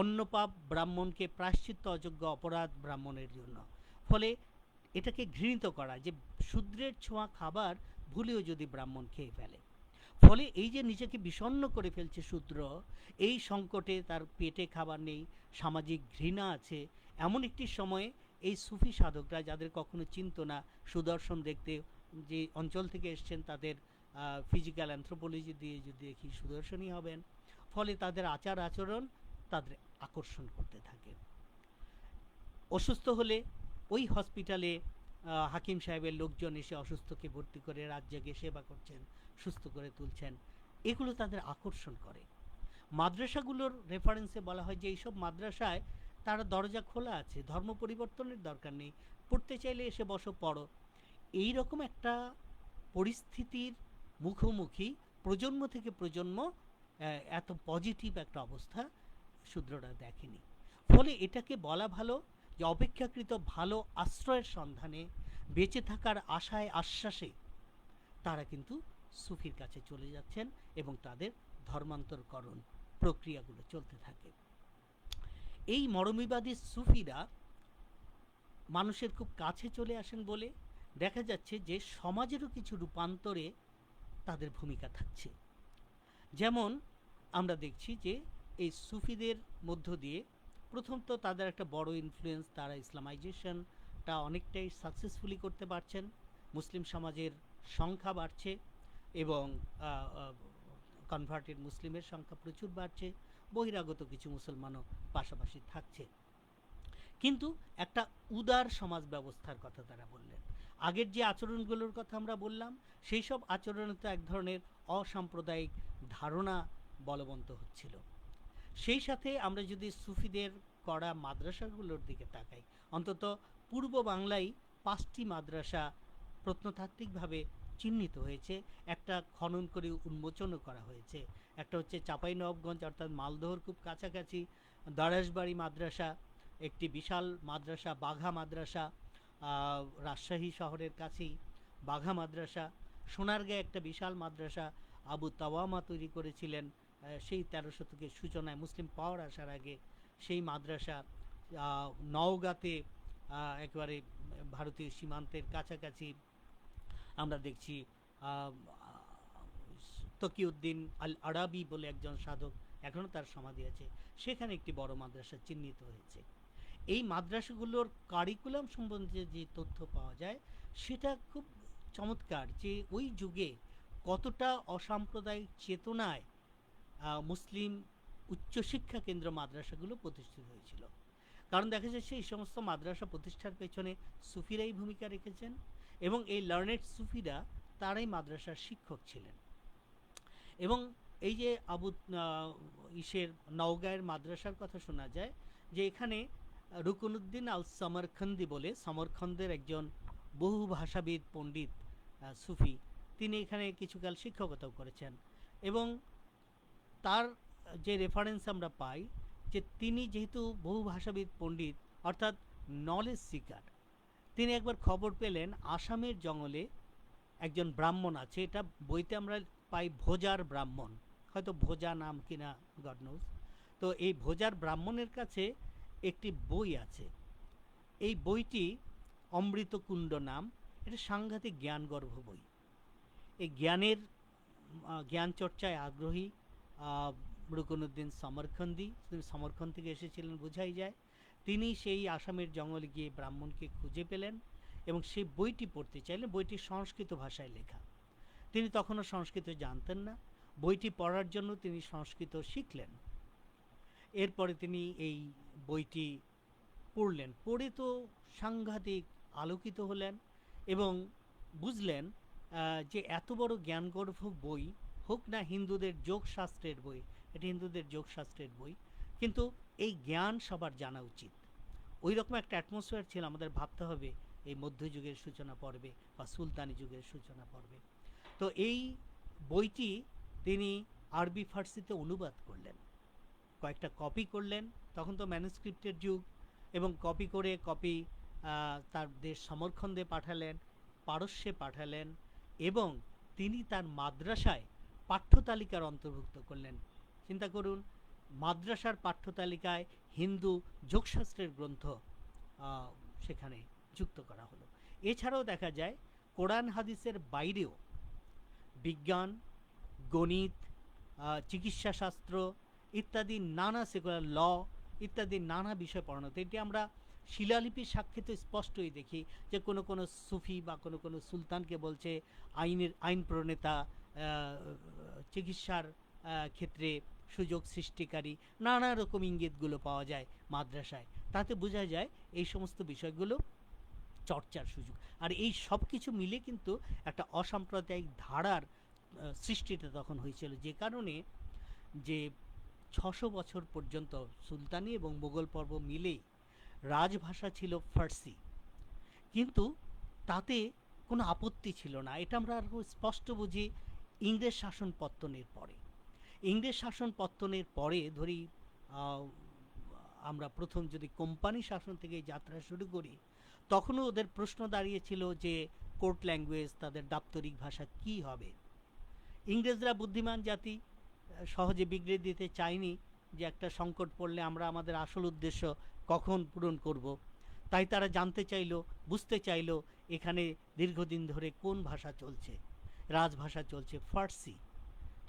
অন্নপাপ ব্রাহ্মণকে প্রায়শ্চিত্ত অযোগ্য অপরাধ ব্রাহ্মণের জন্য, ফলে এটাকে ঘৃণিত করা, যে শূদ্রের ছোঁয়া খাবার ভুলেও যদি ব্রাহ্মণ খেয়ে ফেলে, ফলে এই যে নিজেকে বিষণ্ণ করে ফেলছে শূদ্র, এই সংকটে তার পেটে খাবার নেই, সামাজিক ঘৃণা আছে, এমন একটি সময়ে এই সুফি সাধকরা, যাদের কখনো চিনত না, সুদর্শন দেখতে, যে অঞ্চল থেকে এসছেন তাদের ফিজিক্যাল অ্যানথ্রোপোলজি দিয়ে যদি দেখি সুদর্শনই হবেন, ফলে তাদের আচার আচরণ তাদের আকর্ষণ করতে থাকে। অসুস্থ হলে ওই হসপিটালে হাকিম সাহেবের লোকজন এসে অসুস্থকে ভর্তি করে রাত জেগে সেবা করছেন, সুস্থ করে তুলছেন, এগুলো তাদের আকর্ষণ করে। মাদ্রাসাগুলোর রেফারেন্সে বলা হয় যে এইসব মাদ্রাসায় তারা দরজা খোলা আছে, ধর্ম পরিবর্তনের দরকার নেই, পড়তে চাইলে এসে বসো পড়ো। এই রকম একটা পরিস্থিতির মুখোমুখি প্রজন্ম থেকে প্রজন্ম এত পজিটিভ একটা অবস্থা শূদ্ররা দেখেনি। ফলে এটাকে বলা ভালো যে অপেক্ষাকৃত ভালো আশ্রয়ের সন্ধানে, বেঁচে থাকার আশায় আশ্বাসে তারা কিন্তু সুফির কাছে চলে যাচ্ছেন, এবং তাদের ধর্মান্তরকরণ প্রক্রিয়াগুলো চলতে থাকে। এই মরমীবাদী সুফিরা মানুষের খুব কাছে চলে আসেন বলে দেখা যাচ্ছে যে সমাজেরও কিছু রূপান্তরে তাদের ভূমিকা থাকছে। যেমন আমরা দেখছি যে এই সুফিদের মধ্য দিয়ে প্রথম তো তাদের একটা বড় ইনফ্লুয়েন্স, তারা ইসলামাইজেশনটা অনেকটাই সাকসেসফুলি করতে পারছেন, মুসলিম সমাজের সংখ্যা বাড়ছে, এবং কনভার্টেড মুসলিমের সংখ্যা প্রচুর বাড়ছে, বহিরাগত কিছু মুসলমানও পাশাপাশি থাকছে। কিন্তু একটা উদার সমাজ ব্যবস্থার কথা তারা বললেন। আগের যে আচরণগুলোর কথা আমরা বললাম, সেই সব আচরণে তো এক ধরনের অসাম্প্রদায়িক ধারণা বলবন্ত হচ্ছিল। সেই সাথে আমরা যদি সুফিদের করা মাদ্রাসাগুলোর দিকে তাকাই, অন্তত পূর্ব বাংলায় 5টি মাদ্রাসা প্রত্নতাত্ত্বিকভাবে চিহ্নিত হয়েছে, একটা খনন করে উন্মোচনও করা হয়েছে। একটা হচ্ছে চাঁপাইনবাবগঞ্জ, অর্থাৎ মালদহর খুব কাছাকাছি দারাসবাড়ি মাদ্রাসা, একটি বিশাল মাদ্রাসা বাঘা মাদ্রাসা, রাজশাহী শহরের কাছেই বাঘা মাদ্রাসা। সোনারগাঁয়ে একটা বিশাল মাদ্রাসা আবু তাওয়ামা তৈরি করেছিলেন সেই 13 শতকের সূচনায়, মুসলিম পাওয়ার আসার আগে সেই মাদ্রাসা। নওগাঁতে একেবারে ভারতীয় সীমান্তের কাছাকাছি আমরা দেখছি তকিউদ্দিন আল আরাবি বলে একজন সাধক, এখনও তার সমাধি আছে, সেখানে একটি বড় মাদ্রাসা চিহ্নিত হয়েছে। এই মাদ্রাসাগুলোর কারিকুলাম সম্বন্ধে যে তথ্য পাওয়া যায় সেটা খুব চমৎকার, যে ওই যুগে কতটা অসাম্প্রদায়িক চেতনায় মুসলিম উচ্চশিক্ষা কেন্দ্র মাদ্রাসাগুলো প্রতিষ্ঠিত হয়েছিল। কারণ দেখা যাচ্ছে এই সমস্ত মাদ্রাসা প্রতিষ্ঠার পেছনে সুফিরাই ভূমিকা রেখেছেন, এবং এই লার্নেড সুফিরা তারাই মাদ্রাসার শিক্ষক ছিলেন। এবং এই যে ইসের নওগাঁয়ের মাদ্রাসার কথা শোনা যায় যে এখানে রুকনুদ্দিন আল সমরখন্দি বলে সমরখন্দের একজন বহু ভাষাবিদ পণ্ডিত সুফি, তিনি এখানে কিছুকাল শিক্ষকতাও করেছেন। এবং তার যে রেফারেন্স আমরা পাই যে তিনি যেহেতু বহু ভাষাবিদ পণ্ডিত অর্থাৎ নলেজ সিকার, তিনি একবার খবর পেলেন আসামের জঙ্গলে একজন ব্রাহ্মণ আছে, এটা বইতে আমরা পাই ভোজার ব্রাহ্মণ, হয়তো ভোজা নাম কিনা গড নোজ। তো এই ভোজার ব্রাহ্মণের কাছে একটি বই আছে, এই বইটি অমৃতকুণ্ড নাম, এটা সাংঘাতিক জ্ঞানগর্ভ বই। এই জ্ঞান চর্চায় আগ্রহী রুকনুদ্দিন সমরখন্দি, তিনি সমরখন্দ থেকে এসেছিলেন বোঝাই যায়। তিনি সেই আসামের জঙ্গলে গিয়ে ব্রাহ্মণকে খুঁজে পেলেন এবং সেই বইটি পড়তে চাইলেন। বইটি সংস্কৃত ভাষায় লেখা, তিনি তখনও সংস্কৃত জানতেন না। বইটি পড়ার জন্য তিনি সংস্কৃত শিখলেন। এরপরে তিনি এই বইটি পড়লেন, পড়ে তো সাংঘাতিক আলোকিত হলেন এবং বুঝলেন যে এত বড় জ্ঞানগর্ভ বই হোক না হিন্দুদের যোগশাস্ত্রের বই, এটি হিন্দুদের যোগশাস্ত্রের বই, কিন্তু এই জ্ঞান সবার জানা উচিত। ওই রকম একটা অ্যাটমসফিয়ার ছিল, আমাদের ভাবতে হবে এই মধ্যযুগের সূচনা পর্বে বা সুলতানি যুগের সূচনা পর্বে। তো এই বইটি তিনি আরবি ফার্সিতে অনুবাদ করলেন, কয়েকটা কপি করলেন, তখন তো ম্যানুস্ক্রিপ্টের যুগ, এবং কপি করে তার দেশ সমরখন্দে পাঠালেন, পারস্যে পাঠালেন, এবং তিনি তার মাদ্রাসায় পাঠ্যতালিকার অন্তর্ভুক্ত করলেন। চিন্তা করুন, মাদ্রাসার পাঠ্যতালিকায় হিন্দু যোগশাস্ত্রের গ্রন্থ সেখানে যুক্ত করা হলো। এছাড়াও দেখা যায় কোরআন হাদিসের বাইরেও বিজ্ঞান, গণিত, চিকিৎসাশাস্ত্র ইত্যাদি নানা সেকুলার ল ইত্যাদি নানা বিষয় পড়ানো হতো। এটি আমরা শিলালিপির সাক্ষীতে স্পষ্টই দেখি যে কোনো কোনো সুফি বা কোনো কোনো সুলতানকে বলছে আইন প্রণেতা, চিকিৎসার ক্ষেত্রে সুযোগ সৃষ্টিকারী, নানা রকম ইঙ্গিতগুলো পাওয়া যায় মাদ্রাসায়। তাতে বোঝা যায় এই সমস্ত বিষয়গুলো চর্চার সুযোগ। আর এই সব কিছু মিলে কিন্তু একটা অসাম্প্রদায়িক ধারার সৃষ্টিটা তখন হয়েছিল, যে কারণে যে 600 বছর পর্যন্ত সুলতানি এবং মোগল পর্ব মিলেই রাজভাষা ছিল ফার্সি, কিন্তু তাতে কোনো আপত্তি ছিল না। এটা আমরা আরও স্পষ্ট বুঝি ইংরেজ শাসন পত্তনের পরে। ইংরেজ শাসন পত্তনের পরে ধরি আমরা প্রথম যদি কোম্পানি শাসন থেকে যাত্রা শুরু করি, তখনও ওদের প্রশ্ন দাঁড়িয়েছিল যে কোর্ট ল্যাঙ্গুয়েজ, তাদের দাপ্তরিক ভাষা কি হবে। ইংরেজরা বুদ্ধিমান জাতি, সহজে বিগড়ে দিতে চায়নি যে একটা সংকট পড়লে আমরা আমাদের আসল উদ্দেশ্য কখন পূরণ করব। তাই তারা জানতে চাইলো, বুঝতে চাইলো এখানে দীর্ঘদিন ধরে কোন ভাষা চলছে। রাজভাষা চলছে ফার্সি।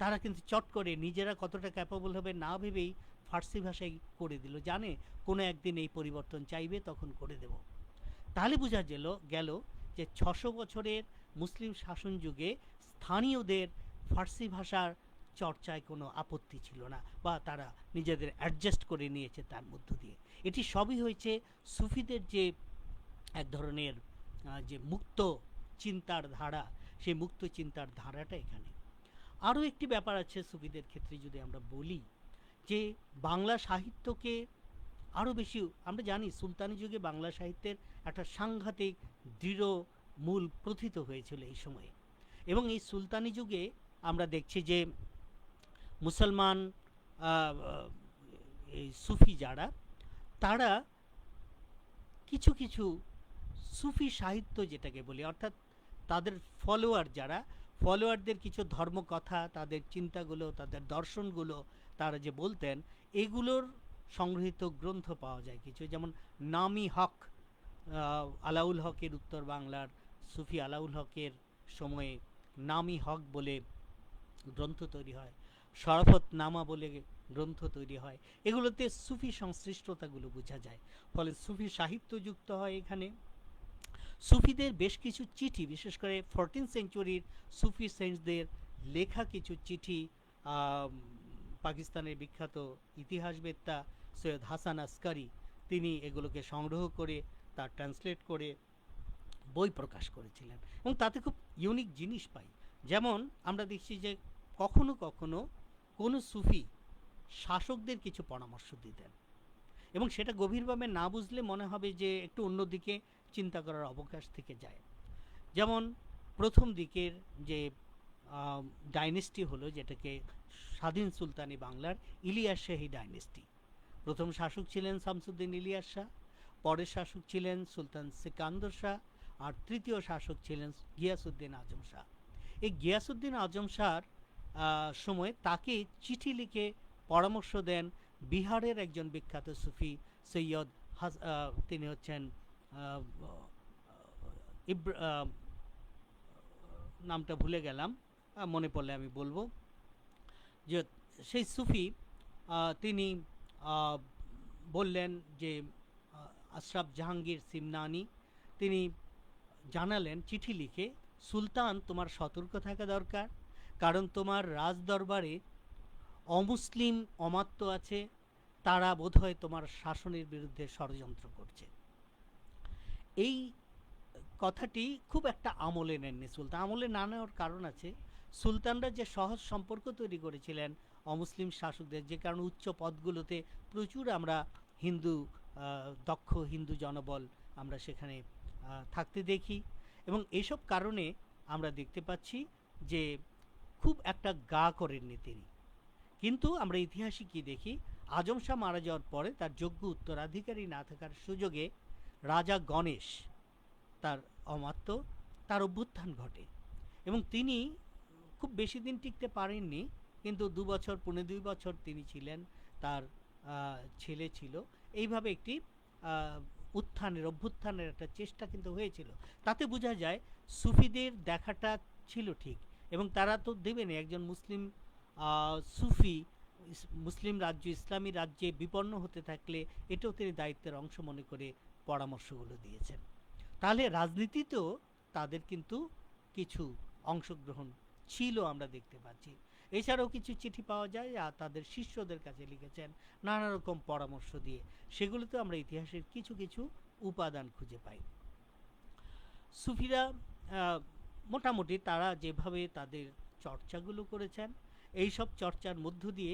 তারা কিন্তু চট করে নিজেরা কতটা ক্যাপাবল হবে না ভেবেই ফার্সি ভাষাই করে দিল, জানে কোনো একদিন এই পরিবর্তন চাইবে, তখন করে দেব। তাহলে বোঝা গেল যে 600 বছরের মুসলিম শাসন যুগে স্থানীয়দের ফার্সি ভাষার চর্চায় কোনো আপত্তি ছিল না, বা তারা নিজেদের অ্যাডজাস্ট করে নিয়েছে তার মধ্য দিয়ে। এটি সবই হয়েছে সুফিদের যে এক ধরনের যে মুক্ত চিন্তার ধারা, সেই মুক্ত চিন্তার ধারাটা এখানে। আরও একটি ব্যাপার আছে সুফিদের ক্ষেত্রে যদি আমরা বলি, যে বাংলা সাহিত্যকে আরও বেশি, আমরা জানি সুলতানি যুগে বাংলা সাহিত্যের একটা সাংঘাতিক দৃঢ় মূল প্রথিত হয়েছিল এই সময়ে। এবং এই সুলতানি যুগে আমরা দেখছি যে মুসলমান এই সুফি যারা, তারা কিছু কিছু সুফি সাহিত্য যেটাকে বলি, অর্থাৎ তাদের ফলোয়ারদের কিছু ধর্মকথা, তাদের চিন্তাগুলো, তাদের দর্শনগুলো তারা যে বলতেন, এগুলোর সংগৃহীত গ্রন্থ পাওয়া যায় কিছু। যেমন নামি হক, আলাউল হকের, উত্তর বাংলার সুফি আলাউল হকের সময়ে নামি হক বলে গ্রন্থ তৈরি হয়, শরাফত নামা বলে গ্রন্থ তৈরি হয়। এগুলোতে সুফি সংশ্লিষ্টতাগুলো বোঝা যায়, ফলে সুফি সাহিত্য যুক্ত হয় এখানে। সুফিদের বেশ কিছু চিঠি, বিশেষ করে 14th সেঞ্চুরির সুফি সেন্টসদের লেখা কিছু চিঠি, পাকিস্তানের বিখ্যাত ইতিহাসবেত্তা সৈয়দ হাসান আসকারি তিনি এগুলোকে সংগ্রহ করে তা ট্রান্সলেট করে বই প্রকাশ করেছিলেন এবং তাতে খুব ইউনিক জিনিস পাই। যেমন আমরা দেখছি যে কখনো কখনো কোনো সুফি শাসকদের কিছু পরামর্শ দিতেন এবং সেটা গভীরভাবে না বুঝলে মনে হবে যে একটু অন্যদিকে চিন্তা করার অবকাশ থেকে যায়। যেমন প্রথম দিকের যে ডাইনেস্টি হলো, যেটাকে স্বাধীন সুলতানি বাংলার ইলিয়াস শাহী ডাইনেস্টি। প্রথম শাসক ছিলেন শামসুদ্দিন ইলিয়াস শাহ, পরের শাসক ছিলেন সুলতান সিকান্দর শাহ, আর তৃতীয় শাসক ছিলেন গিয়াসউদ্দিন আজম শাহ। এই গিয়াসউদ্দিন আজম শাহর সময় তাকে চিঠি লিখে পরামর্শ দেন বিহারের একজন বিখ্যাত সুফি সৈয়দ তিনি হচ্ছেন নামটা ভুলে গেলাম, মনে পড়লে আমি বলবো, যে সেই সুফি তিনি বললেন যে আশরাফ জাহাঙ্গীর সিমনানি তিনি জানালেন চিঠি লিখে, সুলতান তোমার সতর্ক থাকা দরকার, কারণ তোমার রাজ দরবারে অমুসলিম অমাত্য আছে, তারা বোধহয় তোমার শাসনের বিরুদ্ধে ষড়যন্ত্র করছে। এই কথাটি খুব একটা আমলে নেননি সুলতান। আমলে না নেওয়ার কারণ আছে, সুলতানরা যে সহজ সম্পর্ক তৈরি করেছিলেন অমুসলিম শাসকদের, যে কারণে উচ্চ পদগুলোতে প্রচুর আমরা হিন্দু দক্ষ হিন্দু জনবল আমরা সেখানে থাকতে দেখি এবং এইসব কারণে আমরা দেখতে পাচ্ছি যে খুব একটা গা করেননি তিনি। কিন্তু আমরা ইতিহাসে কি দেখি, আজম শাহ মারা যাওয়ার পরে তার যোগ্য উত্তরাধিকারী না থাকার সুযোগে রাজা গণেশ তার অমাত্য তার অভ্যুত্থান ঘটে এবং তিনি খুব বেশি দিন টিকতে পারেননি, কিন্তু 2 বছর 2.5 বছর তিনি ছিলেন, তার ছেলে ছিল। এইভাবে একটি অভ্যুত্থানের একটা চেষ্টা কিন্তু হয়েছিল। তাতে বোঝা যায় সুফিদের দেখাটা ছিল ঠিক এবং তারা তো দেবেনই, একজন মুসলিম সুফি মুসলিম রাজ্য ইসলামী রাজ্যে বিপন্ন হতে থাকলে এটাও তিনি দায়িত্বের অংশ মনে করে পরামর্শগুলো দিয়েছেন। তাহলে রাজনীতিতেও তাদের কিন্তু কিছু অংশগ্রহণ ছিল আমরা দেখতে পাচ্ছি। এছাড়াও কিছু চিঠি পাওয়া যায় আর তাদের শিষ্যদের কাছে লিখেছেন নানা রকম পরামর্শ দিয়ে, সেগুলোতে আমরা ইতিহাসের কিছু কিছু উপাদান খুঁজে পাই। সুফিরা মোটামুটি তারা যেভাবে তাদের চর্চাগুলো করেছেন, এই সব চর্চার মধ্য দিয়ে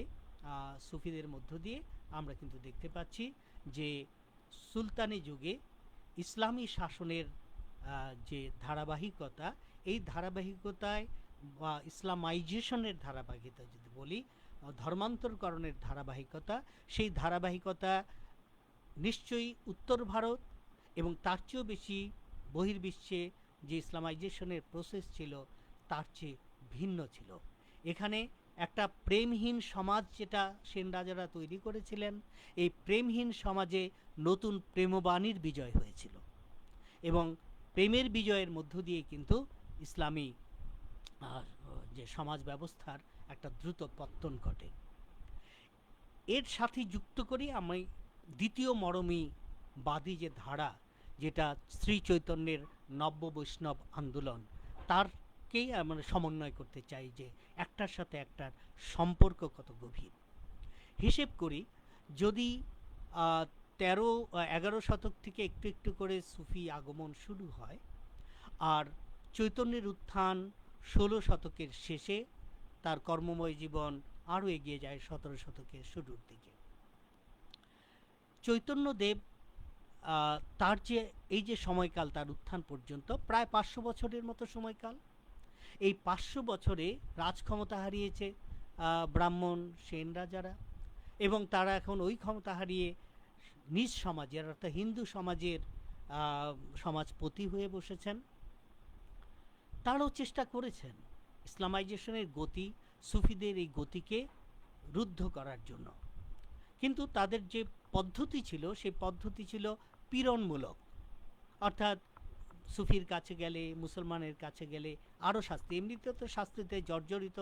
সুফিদের মধ্য দিয়ে আমরা কিন্তু দেখতে পাচ্ছি যে সুলতানি যুগে ইসলামী শাসনের যে ধারাবাহিকতা, এই ধারাবাহিকতায় বা ইসলামাইজেশনের ধারাবাহিকতা যদি বলি, ধর্মান্তরকরণের ধারাবাহিকতা, সেই ধারাবাহিকতা নিশ্চয়ই উত্তর ভারত এবং তার চেয়েও বেশি বহির্বিশ্বে যে ইসলামাইজেশনের প্রসেস ছিল তার চেয়ে ভিন্ন ছিল। এখানে একটা প্রেমহীন সমাজ যেটা সেন রাজারা তৈরি করেছিলেন, এই প্রেমহীন সমাজে নতুন প্রেমবাণীর বিজয় হয়েছিল এবং প্রেমের বিজয়ের মধ্য দিয়ে কিন্তু ইসলামী যে সমাজ ব্যবস্থার একটা দ্রুত পত্তন ঘটে। এর সাথে যুক্ত করি আমি দ্বিতীয় মরমীবাদী যে ধারা, যেটা শ্রী চৈতন্যের নব্য বৈষ্ণব আন্দোলন, তারকেই আমরা সমন্বয় করতে চাই যে একটার সাথে একটার সম্পর্ক কত গভীর। হিসেব করি যদি 13-11 শতক থেকে একটু একটু করে সুফি আগমন শুরু হয় আর চৈতন্যের উত্থান 16 শতকের শেষে, তার কর্মময় জীবন আরও এগিয়ে যায় 17 শতকের শুরুর দিকে। চৈতন্যদেব তার যে এই যে সময়কাল, তার উত্থান পর্যন্ত প্রায় 500 বছরের মতো সময়কাল। এই 500 বছরে রাজক্ষমতা হারিয়েছে ব্রাহ্মণ সেন রাজারা এবং তারা এখন ওই ক্ষমতা হারিয়ে নিজ সমাজের অর্থাৎ হিন্দু সমাজের সমাজপতি হয়ে বসেছেন। তারাও চেষ্টা করেছেন ইসলামাইজেশনের গতি, সুফিদের এই গতিকে রুদ্ধ করার জন্য, কিন্তু তাদের যে পদ্ধতি ছিল সেই পদ্ধতি ছিল পীড়নমূলক, অর্থাৎ সুফির কাছে গেলে, মুসলমানের কাছে গেলে আরও শাস্তি। এমনিতে তো শাস্তিতে জর্জরিত,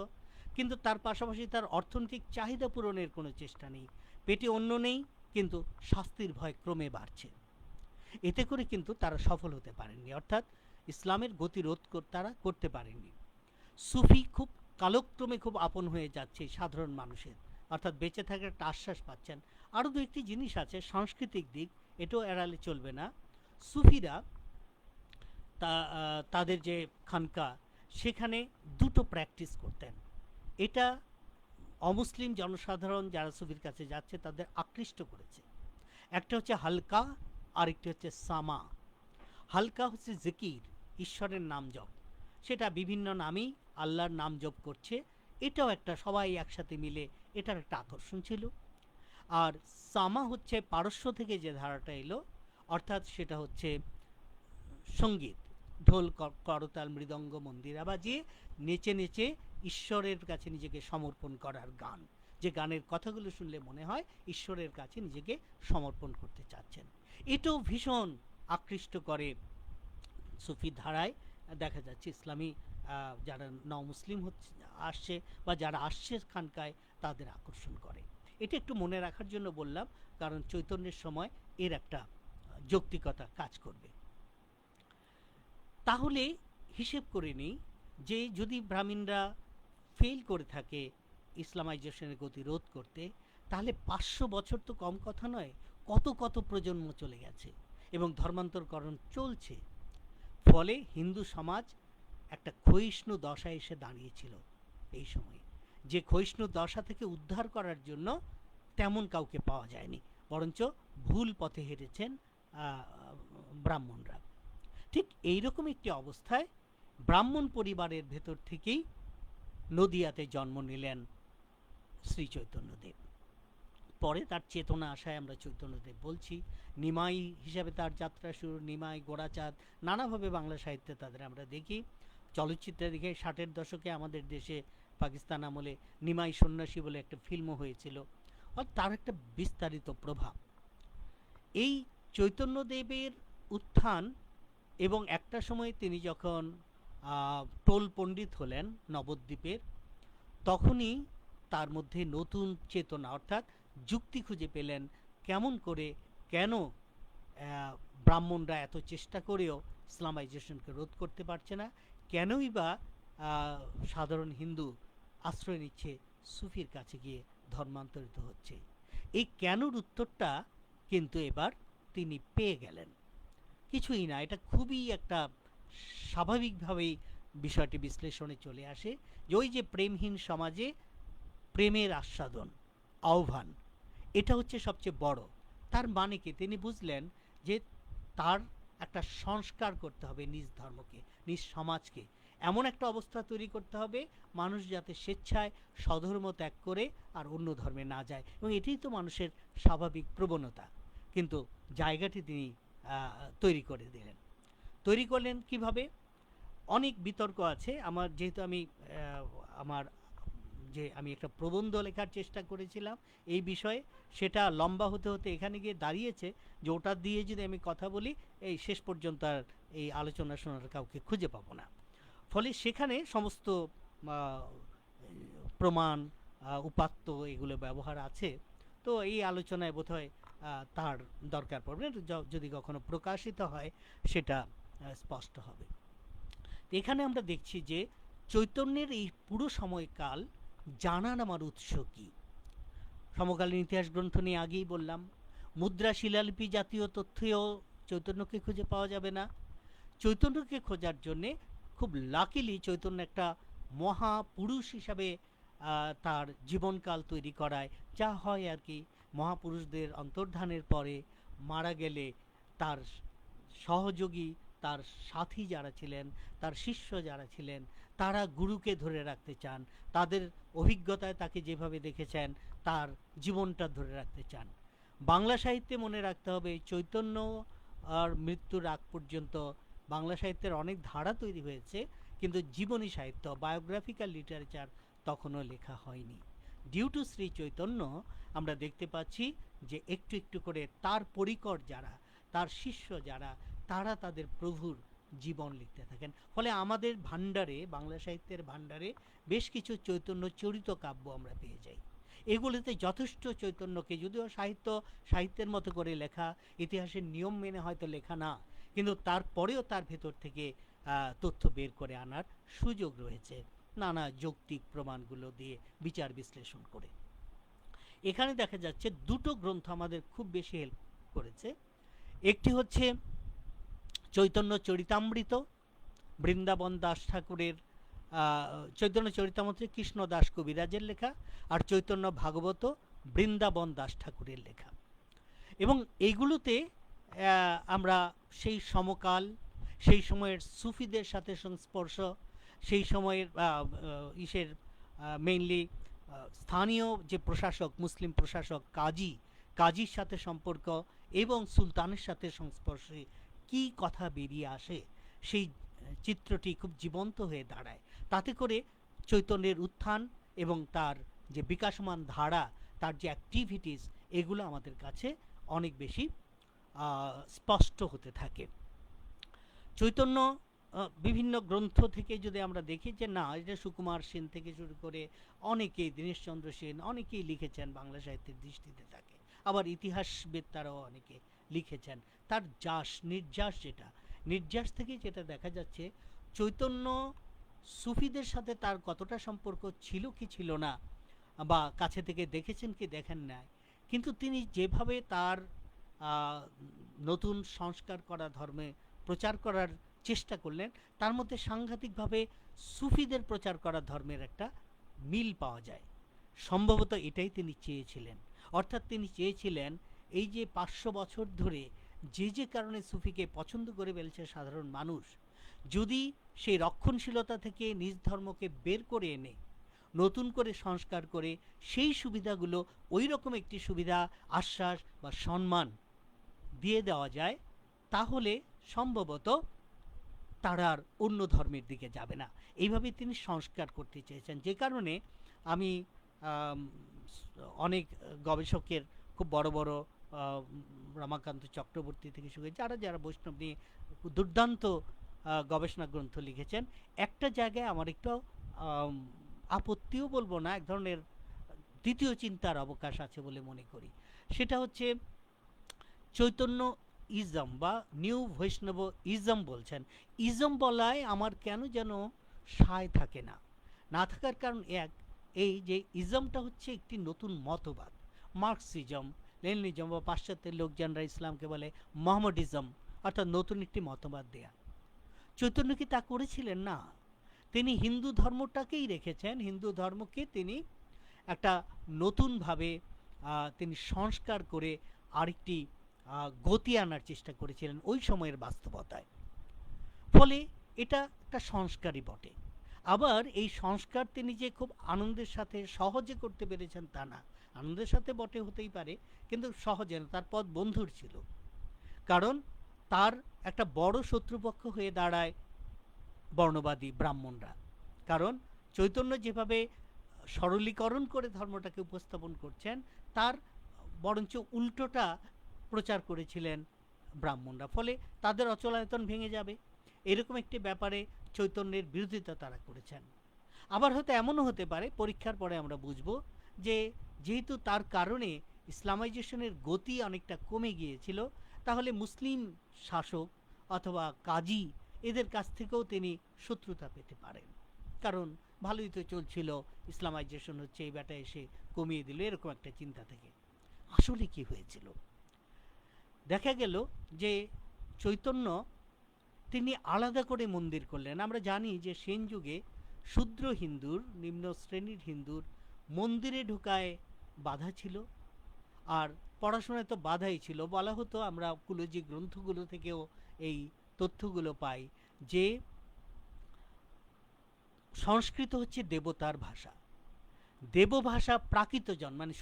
কিন্তু তার পাশাপাশি তার অর্থনৈতিক চাহিদা পূরণের কোনো চেষ্টা নেই, পেটে অন্ন নেই, কিন্তু শাস্তির ভয় ক্রমে বাড়ছে। এতে করে কিন্তু তারা সফল হতে পারেননি, অর্থাৎ ইসলামের গতিরোধ তারা করতে পারেননি। সুফি খুব কালক্রমে খুব আপন হয়ে যাচ্ছে সাধারণ মানুষের, অর্থাৎ বেঁচে থাকার একটা আশ্বাস পাচ্ছেন। আরও দু একটি জিনিস আছে সাংস্কৃতিক দিক, এটাও এড়ালে চলবে না। সুফিরা তাদের যে খানকা, সেখানে দুটো প্র্যাকটিস করতেন। এটা অমুসলিম জনসাধারণ যারা সুফির কাছে যাচ্ছে তাদের আকৃষ্ট করেছে। একটা হচ্ছে হালকা, আরেকটি হচ্ছে সামা। হালকা হচ্ছে জিকির, ঈশ্বরের নাম জপ, সেটা বিভিন্ন নামেই আল্লাহর নাম জপ করছে, এটাও একটা সবাই একসাথে মিলে, এটার একটা আকর্ষণ ছিল। আর সামা হচ্ছে পারস্য থেকে যে ধারাটা এলো, অর্থাৎ সেটা হচ্ছে সঙ্গীত, ঢোল করতাল মৃদঙ্গ মন্দিরা বাজিয়ে নেচে নেচে ঈশ্বরের কাছে নিজেকে সমর্পণ করার গান, যে গানের কথাগুলো শুনলে মনে হয় ঈশ্বরের কাছে নিজেকে সমর্পণ করতে চাচ্ছেন। এটাও ভীষণ আকৃষ্ট করে সুফি ধারায়। দেখা যাচ্ছে ইসলামী যারা মুসলিম হচ্ছে আসছে বা যারা আসছে খানকায়, তাদের আকর্ষণ করে। এটা একটু মনে রাখার জন্য বললাম, কারণ চৈতন্যের সময় এর একটা যৌক্তিকতা কাজ করবে। তাহলে হিসেব করে নিই যে যদি ব্রাহ্মণরা ফেল করে থাকে ইসলামাইজেশনের গতি রোধ করতে, তাহলে 500 বছর তো কম কথা নয়, কত কত প্রজন্ম চলে গেছে এবং ধর্মান্তরকরণ চলছে। ফলে হিন্দু সমাজ একটা ক্ষয়িষ্ণু দশায় এসে দাঁড়িয়েছিল এই সময়ে, যে ক্ষয়িষ্ণু দশা থেকে উদ্ধার করার জন্য তেমন কাউকে পাওয়া যায়নি, বরঞ্চ ভুল পথে হেঁটেছেন ব্রাহ্মণরা। ঠিক এইরকম একটি অবস্থায় ব্রাহ্মণ পরিবারের ভেতর থেকেই নদিয়াতে জন্ম নিলেন শ্রী চৈতন্যদেব। পরে তার চেতনা আশায় আমরা চৈতন্যদেব বলছি। নিমাই হিসাবে তার যাত্রা শুরু, নিমাই, গোড়াচাঁদ, নানাভাবে বাংলা সাহিত্যে তাদের আমরা দেখি। চলচ্চিত্রে দেখে 60-এর দশকে আমাদের দেশে পাকিস্তান আমলে নিমাই সন্ন্যাসী বলে একটা ফিল্মও হয়েছিল। তার একটা বিস্তারিত প্রভাব। এই চৈতন্যদেবের উত্থান এবং একটা সময় তিনি যখন টোল পণ্ডিত হলেন নবদ্বীপের, তখনই তার মধ্যে নতুন চেতনা অর্থাৎ যুক্তি খুঁজে পেলেন, কেমন করে কেন ব্রাহ্মণরা এত চেষ্টা করেও ইসলামাইজেশনকে রোধ করতে পারছে না, কেনই বা সাধারণ হিন্দু আশ্রয় নিচ্ছে সুফির কাছে গিয়ে ধর্মান্তরিত হচ্ছে। এই কেনর উত্তরটা কিন্তু এবার তিনি পেয়ে গেলেন। কিছুই না, এটা খুবই একটা স্বাভাবিকভাবেই বিষয়টি বিশ্লেষণে চলে আসে যে ওই যে প্রেমহীন সমাজে প্রেমের আস্বাদন, আহ্বান, এটা হচ্ছে সবচেয়ে বড়। তার মানে কি, তিনি বুঝলেন যে তার একটা সংস্কার করতে হবে নিজ ধর্মকে, নিজ সমাজকে, এমন একটা অবস্থা তৈরি করতে হবে মানুষ যাতে স্বেচ্ছায় স্বধর্ম ত্যাগ করে আর অন্য ধর্মে না যায়, এবং এটাই তো মানুষের স্বাভাবিক প্রবণতা। কিন্তু জায়গাটি তিনি তৈরি করে দিলেন। তৈরি করলেন কিভাবে? অনেক বিতর্ক আছে। আমার যেহেতু আমি একটা প্রবন্ধ লেখার চেষ্টা করেছিলাম এই বিষয়ে, সেটা লম্বা হতে হতে এখানে গিয়ে দাঁড়িয়েছে যে ওটা দিয়ে যদি আমি কথা বলি, এই শেষ পর্যন্ত আর এই আলোচনা শোনার কাউকে খুঁজে পাবো না। ফলে সেখানে সমস্ত প্রমাণ, উপাত্ত এগুলো ব্যবহার আছে। তো এই আলোচনায় বোধহয় তার দরকার পড়বে না, যদি কখনো প্রকাশিত হয় সেটা স্পষ্ট হবে। এখানে আমরা দেখছি যে চৈতন্যের এই পুরো সময়কাল জানার আমার উৎস কি। সমকালীন ইতিহাস গ্রন্থ নিয়ে আগেই বললাম, মুদ্রা, শিলালিপি জাতীয় তথ্যেও চৈতন্যকে খুঁজে পাওয়া যাবে না। চৈতন্যকে খোঁজার জন্যে খুব লাকিলি চৈতন্য একটা মহাপুরুষ হিসাবে তার জীবনকাল তৈরি করায়, যা হয় আর কি, মহাপুরুষদের অন্তর্ধানের পরে মারা গেলে তার সহযোগী, তার সাথী যারা ছিলেন, তার শিষ্য যারা ছিলেন, তারা গুরুকে ধরে রাখতে চান, তাদের অভিজ্ঞতায় তাকে যেভাবে দেখেছেন তার জীবনটা ধরে রাখতে চান। বাংলা সাহিত্যে মনে রাখতে হবে চৈতন্য আর মৃত্যুর আগ পর্যন্ত বাংলা সাহিত্যের অনেক ধারা তৈরি হয়েছে, কিন্তু জীবনী সাহিত্য, বায়োগ্রাফিক্যাল লিটারেচার তখনও লেখা হয়নি। ডিউ টু শ্রী চৈতন্য আমরা দেখতে পাচ্ছি যে একটু একটু করে তার পরিকর যারা, তার শিষ্য যারা, তারা তাদের প্রভুর জীবন লিখতে থাকেন। ফলে আমাদের ভাণ্ডারে, বাংলা সাহিত্যের ভাণ্ডারে বেশ কিছু চৈতন্য চরিত কাব্য আমরা পেয়ে যাই। এগুলিতে যথেষ্ট চৈতন্যকে, যদিও সাহিত্যের মতো করে লেখা, ইতিহাসের নিয়ম মেনে হয়তো লেখা না, কিন্তু তারপরেও তার ভেতর থেকে তথ্য বের করে আনার সুযোগ রয়েছে নানা যৌক্তিক প্রমাণগুলো দিয়ে বিচার বিশ্লেষণ করে। এখানে দেখা যাচ্ছে দুটো গ্রন্থ আমাদের খুব বেশি হেল্প করেছে। একটি হচ্ছে চৈতন্য চরিতামৃত, বৃন্দাবন দাস ঠাকুরের চৈতন্য চরিতামৃত কৃষ্ণ দাস কবিরাজের লেখা, আর চৈতন্য ভাগবত বৃন্দাবন দাস ঠাকুরের লেখা। এবং এইগুলোতে আমরা সেই সমকাল, সেই সময়ের সুফিদের সাথে সংস্পর্শ, সেই সময়ের ইসের মেইনলি স্থানীয় যে প্রশাসক, মুসলিম প্রশাসক কাজীর সাথে সম্পর্ক এবং সুলতানের সাথে সংস্পর্শে কি কথা বেরিয়ে আসে, সেই চিত্রটি খুব জীবন্ত হয়ে দাঁড়ায়। তাতে করে চৈতন্যের উত্থান এবং তার যে বিকাশমান ধারা, তার যে অ্যাক্টিভিটিস, এগুলো আমাদের কাছে অনেক বেশি স্পষ্ট হতে থাকে। চৈতন্য বিভিন্ন গ্রন্থ থেকে যদি আমরা দেখি যে না, এটা সুকুমার সেন থেকে শুরু করে অনেকেই, দীনেশচন্দ্র সেন অনেকেই লিখেছেন বাংলা সাহিত্যের দৃষ্টিতে তাকে, আবার ইতিহাসবেত্তারাও অনেকে লিখেছেন। তার নির্যাস নির্যাস থেকে যেটা দেখা যাচ্ছে, চৈতন্য সুফিদের সাথে তার কতটা সম্পর্ক ছিল কি ছিল না, বা কাছে থেকে দেখেছেন কি দেখেন নাই, কিন্তু তিনি যেভাবে তার নতুন সংস্কার করা ধর্মে প্রচার করার চেষ্টা করলেন, তার মধ্যে সাংঘাতিকভাবে সুফিদের প্রচার করা ধর্মের একটা মিল পাওয়া যায়। সম্ভবত এটাই তিনি চেয়েছিলেন। অর্থাৎ তিনি চেয়েছিলেন এই যে 500 বছর ধরে যে কারণে সুফিকে পছন্দ করে ফেলছে সাধারণ মানুষ, যদি সেই রক্ষণশীলতা থেকে নিজ ধর্মকে বের করে এনে নতুন করে সংস্কার করে সেই সুবিধাগুলো ওই রকম একটি সুবিধা, আশ্বাস বা সম্মান দিয়ে দেওয়া যায়, তাহলে সম্ভবত তারা আর অন্য ধর্মের দিকে যাবে না। এইভাবে তিনি সংস্কার করতে চেয়েছেন। যে কারণে আমি অনেক গবেষকের, খুব বড় বড় রমাকান্ত চক্রবর্তী থেকে শুরু করে যারা বৈষ্ণব নিয়ে দুর্দান্ত গবেষণা গ্রন্থ লিখেছেন, একটা জায়গায় আমার একটু আপত্তিও বলবো না, এক ধরনের দ্বিতীয় চিন্তার অবকাশ আছে বলে মনে করি। সেটা হচ্ছে চৈতন্য ইজম বা নিউ বৈষ্ণব ইজম বলছেন। ইজম বলায় আমার কেন যেন সায় থাকে না। না থাকার কারণ এই যে ইজমটা হচ্ছে একটি নতুন মতবাদ। মার্কসিজম, লেনিনিজম বা পাশ্চাত্যের লোকজনরা ইসলামকে বলে মোহাম্মডিজম, অর্থাৎ নতুন একটি মতবাদ দেয়া। চৈতন্য কি তা করেছিলেন? না, তিনি হিন্দু ধর্মটাকেই রেখেছেন। হিন্দু ধর্মকে তিনি একটা নতুনভাবে তিনি সংস্কার করে আরেকটি গতি আনার চেষ্টা করেছিলেন ওই সময়ের বাস্তবতায়। ফলে এটা একটা সংস্কারই বটে। আবার এই সংস্কার তিনি যে খুব আনন্দের সাথে সহজে করতে পেরেছেন তা না। আনন্দের সাথে বটে হতেই পারে, কিন্তু সহজে না। তার পথ বন্ধুর ছিল, কারণ তার একটা বড় শত্রুপক্ষ হয়ে দাঁড়ায় বর্ণবাদী ব্রাহ্মণরা। কারণ চৈতন্য যেভাবে সরলীকরণ করে ধর্মটাকে উপস্থাপন করছেন, তার বরঞ্চ উল্টোটা প্রচার করেছিলেন ব্রাহ্মণরা। ফলে তাদের অচলায়তন ভেঙে যাবে, এরকম একটি ব্যাপারে চৈতন্যের বিরোধিতা তারা করেছেন। আবার হয়তো এমনও হতে পারে, পরীক্ষার পরে আমরা বুঝব, যে যেহেতু তার কারণে ইসলামাইজেশনের গতি অনেকটা কমে গিয়েছিল, তাহলে মুসলিম শাসক অথবা কাজী এদের কাছ থেকেও তিনি শত্রুতা পেতে পারেন। কারণ ভালোই তো চলছিল, ইসলামাইজেশন হচ্ছে, এই ব্যাটা এসে কমিয়ে দিল, এরকম একটা চিন্তা থেকে। আসলে কি হয়েছিল? দেখা গেল যে চৈতন্য তিনি আলাদা করে মন্দির করলেন। আমরা জানি যে সেন যুগে শূদ্র হিন্দুর, নিম্ন শ্রেণীর হিন্দুর মন্দিরে ঢোকায় বাধা ছিল, আর পড়াশোনায় তো বাধাই ছিল। বলা হতো, আমরা কুলজি গ্রন্থগুলো থেকেও এই তথ্যগুলো পাই, যে সংস্কৃত হচ্ছে দেবতার ভাষা। দেবভাষা প্রাকৃতজন মানে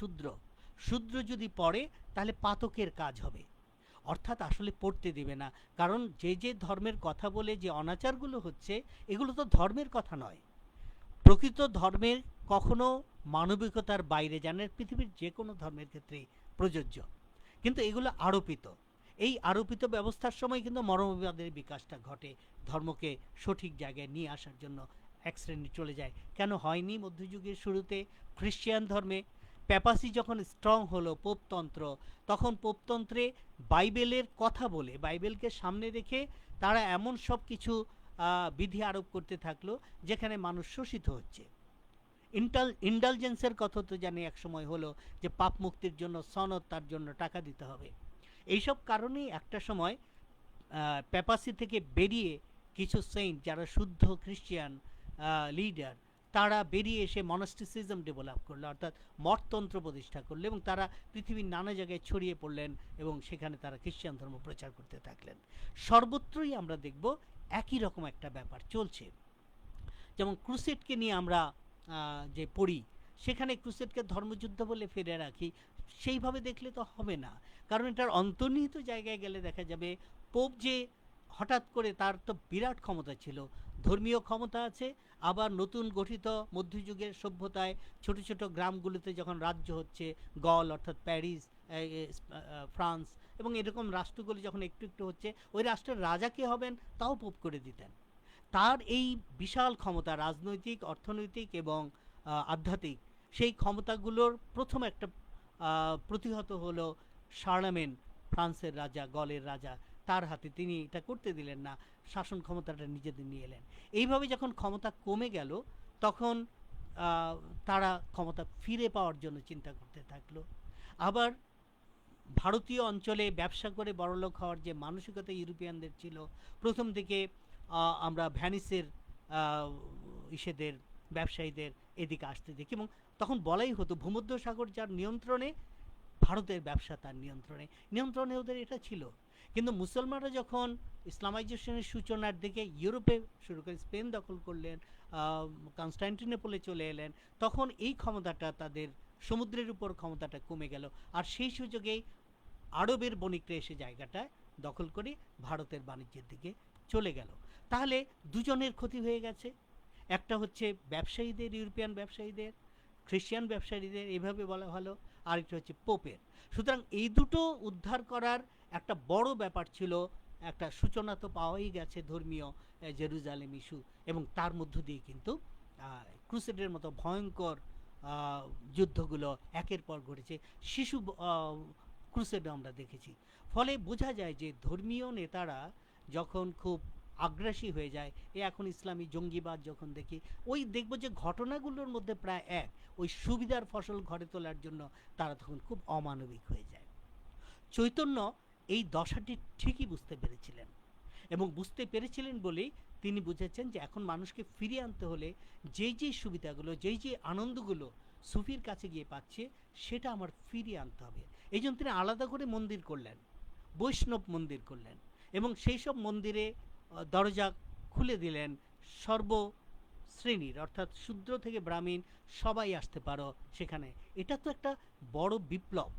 শূদ্র যদি পড়ে তাহলে পাতকের কাজ হবে, অর্থাৎ আসলে পড়তে দেবে না। কারণ যে ধর্মের কথা বলে যে অনাচারগুলো হচ্ছে, এগুলো তো ধর্মের কথা নয়। প্রকৃত ধর্মের কখনো মানবিকতার বাইরে যান, পৃথিবীর যে কোনো ধর্মের ক্ষেত্রে প্রযোজ্য, কিন্তু এগুলো আরোপিত। এই আরোপিত ব্যবস্থার সময় কিন্তু মরমবাদের বিকাশটা ঘটে, ধর্মকে সঠিক জায়গায় নিয়ে আসার জন্য এক শ্রেণী চলে যায়। কেন হয়নি মধ্যযুগের শুরুতে খ্রিস্টান ধর্মে? প্যাপাসি যখন স্ট্রং হলো, পোপতন্ত্র, তখন পোপতন্ত্রে বাইবেলের কথা বলে, বাইবেলকে সামনে রেখে তারা এমন সব কিছু বিধি আরোপ করতে থাকলো যেখানে মানুষ শোষিত হচ্ছে। ইন্ডালজেন্সের কথা তো জানি এক সময় হলো, যে পাপ মুক্তির জন্য সনদ, তার জন্য টাকা দিতে হবে। এইসব কারণেই একটা সময় পেপাসি থেকে বেরিয়ে কিছু সেন্ট যারা শুদ্ধ খ্রিস্টিয়ান লিডার, তারা বেরিয়ে এসে মনাস্টিসিজম ডেভেলপ করলো, অর্থাৎ মঠতন্ত্র প্রতিষ্ঠা করলো, এবং তারা পৃথিবীর নানা জায়গায় ছড়িয়ে পড়লেন এবং সেখানে তারা খ্রিস্টান ধর্ম প্রচার করতে থাকলেন। সর্বত্রই আমরা দেখব একই রকম একটা ব্যাপার চলছে। যেমন ক্রুসেডকে নিয়ে আমরা যে পড়ি, সেখানে ক্রুসেডকে ধর্মযুদ্ধ বলে ফিরে রাখি, সেইভাবে দেখলে তো হবে না। কারণ এটার অন্তর্নিহিত জায়গায় গেলে দেখা যাবে পোপ যে হঠাৎ করে, তার তো বিরাট ক্ষমতা ছিল, ধর্মীয় ক্ষমতা আছে, আবার নতুন গঠিত মধ্যযুগের সভ্যতায় ছোট ছোট গ্রামগুলোতে যখন রাজ্য হচ্ছে, গল অর্থাৎ প্যারিস, ফ্রান্স এবং এরকম রাষ্ট্রগুলি যখন একটু একটু হচ্ছে, ওই রাষ্ট্রের রাজা কে হবেন তাও পোপ করে দিতেন। তার এই বিশাল ক্ষমতা, রাজনৈতিক, অর্থনৈতিক এবং আধ্যাত্মিক, সেই ক্ষমতাগুলোর প্রথম একটা প্রতিহত হলো শার্লামেন, ফ্রান্সের রাজা, গলের রাজা, তার হাতে। তিনি এটা করতে দিলেন না, শাসন ক্ষমতাটা নিজেদের নিয়ে এলেন। এইভাবে যখন ক্ষমতা কমে গেল, তখন তারা ক্ষমতা ফিরে পাওয়ার জন্য চিন্তা করতে থাকলো। আবার ভারতীয় অঞ্চলে ব্যবসা করে বড়লোক হওয়ার যে মানসিকতা ইউরোপিয়ানদের ছিল, প্রথম দিকে আমরা ভ্যানিসের ইসেদের ব্যবসায়ীদের এদিকে আসতে দেখি, এবং তখন বলাই হতো ভূমধ্যসাগর যার নিয়ন্ত্রণে, ভারতের ব্যবসা তার নিয়ন্ত্রণে ওদের এটা ছিল। কিন্তু মুসলমানরা যখন ইসলামাইজেশনের সূচনার দিকে ইউরোপে শুরু করে, স্পেন দখল করলেন, কনস্টান্টিনোপলে চলে এলেন, তখন এই ক্ষমতাটা তাদের, সমুদ্রের উপর ক্ষমতাটা কমে গেল। আর সেই সুযোগেই আরবের বণিকরা এসে জায়গাটা দখল করে ভারতের বাণিজ্যের দিকে চলে গেল। তাহলে দুজনের ক্ষতি হয়ে গেছে। একটা হচ্ছে ব্যবসায়ীদের, ইউরোপিয়ান ব্যবসায়ীদের, খ্রিস্টান ব্যবসায়ীদের, এভাবে বলা ভালো, আরেকটা হচ্ছে পোপের। সুতরাং এই দুটো উদ্ধার করার একটা বড় ব্যাপার ছিল। একটা সূচনা তো পাওয়াই গেছে ধর্মীয় জেরুজালেম ইস্যু, এবং তার মধ্য দিয়ে কিন্তু ক্রুসেডের মতো ভয়ঙ্কর যুদ্ধগুলো একের পর ঘটেছে। শিশু ক্রুসেডও আমরা দেখেছি। ফলে বোঝা যায় যে ধর্মীয় নেতারা যখন খুব আগ্রাসী হয়ে যায়, এখন ইসলামী জঙ্গিবাদ যখন দেখি, ওই দেখব যে ঘটনাগুলোর মধ্যে প্রায় এক, ওই সুবিধার ফসল ঘরে তোলার জন্য তারা তখন খুব অমানবিক হয়ে যায়। চৈতন্য এই দশাটি ঠিকই বুঝতে পেরেছিলেন, এবং বুঝতে পেরেছিলেন বলেই তিনি বুঝেছেন যে এখন মানুষকে ফিরিয়ে আনতে হলে যেই সুবিধাগুলো, যেই আনন্দগুলো সুফির কাছে গিয়ে পাচ্ছে, সেটা আমার ফিরিয়ে আনতে হবে। এই জন্য তিনি আলাদা করে মন্দির করলেন, বৈষ্ণব মন্দির করলেন, এবং সেই সব মন্দিরে দরজা খুলে দিলেন সর্ব শ্রেণীর, অর্থাৎ শূদ্র থেকে ব্রাহ্মণ সবাই আসতে পারো সেখানে। এটা তো একটা বড় বিপ্লব,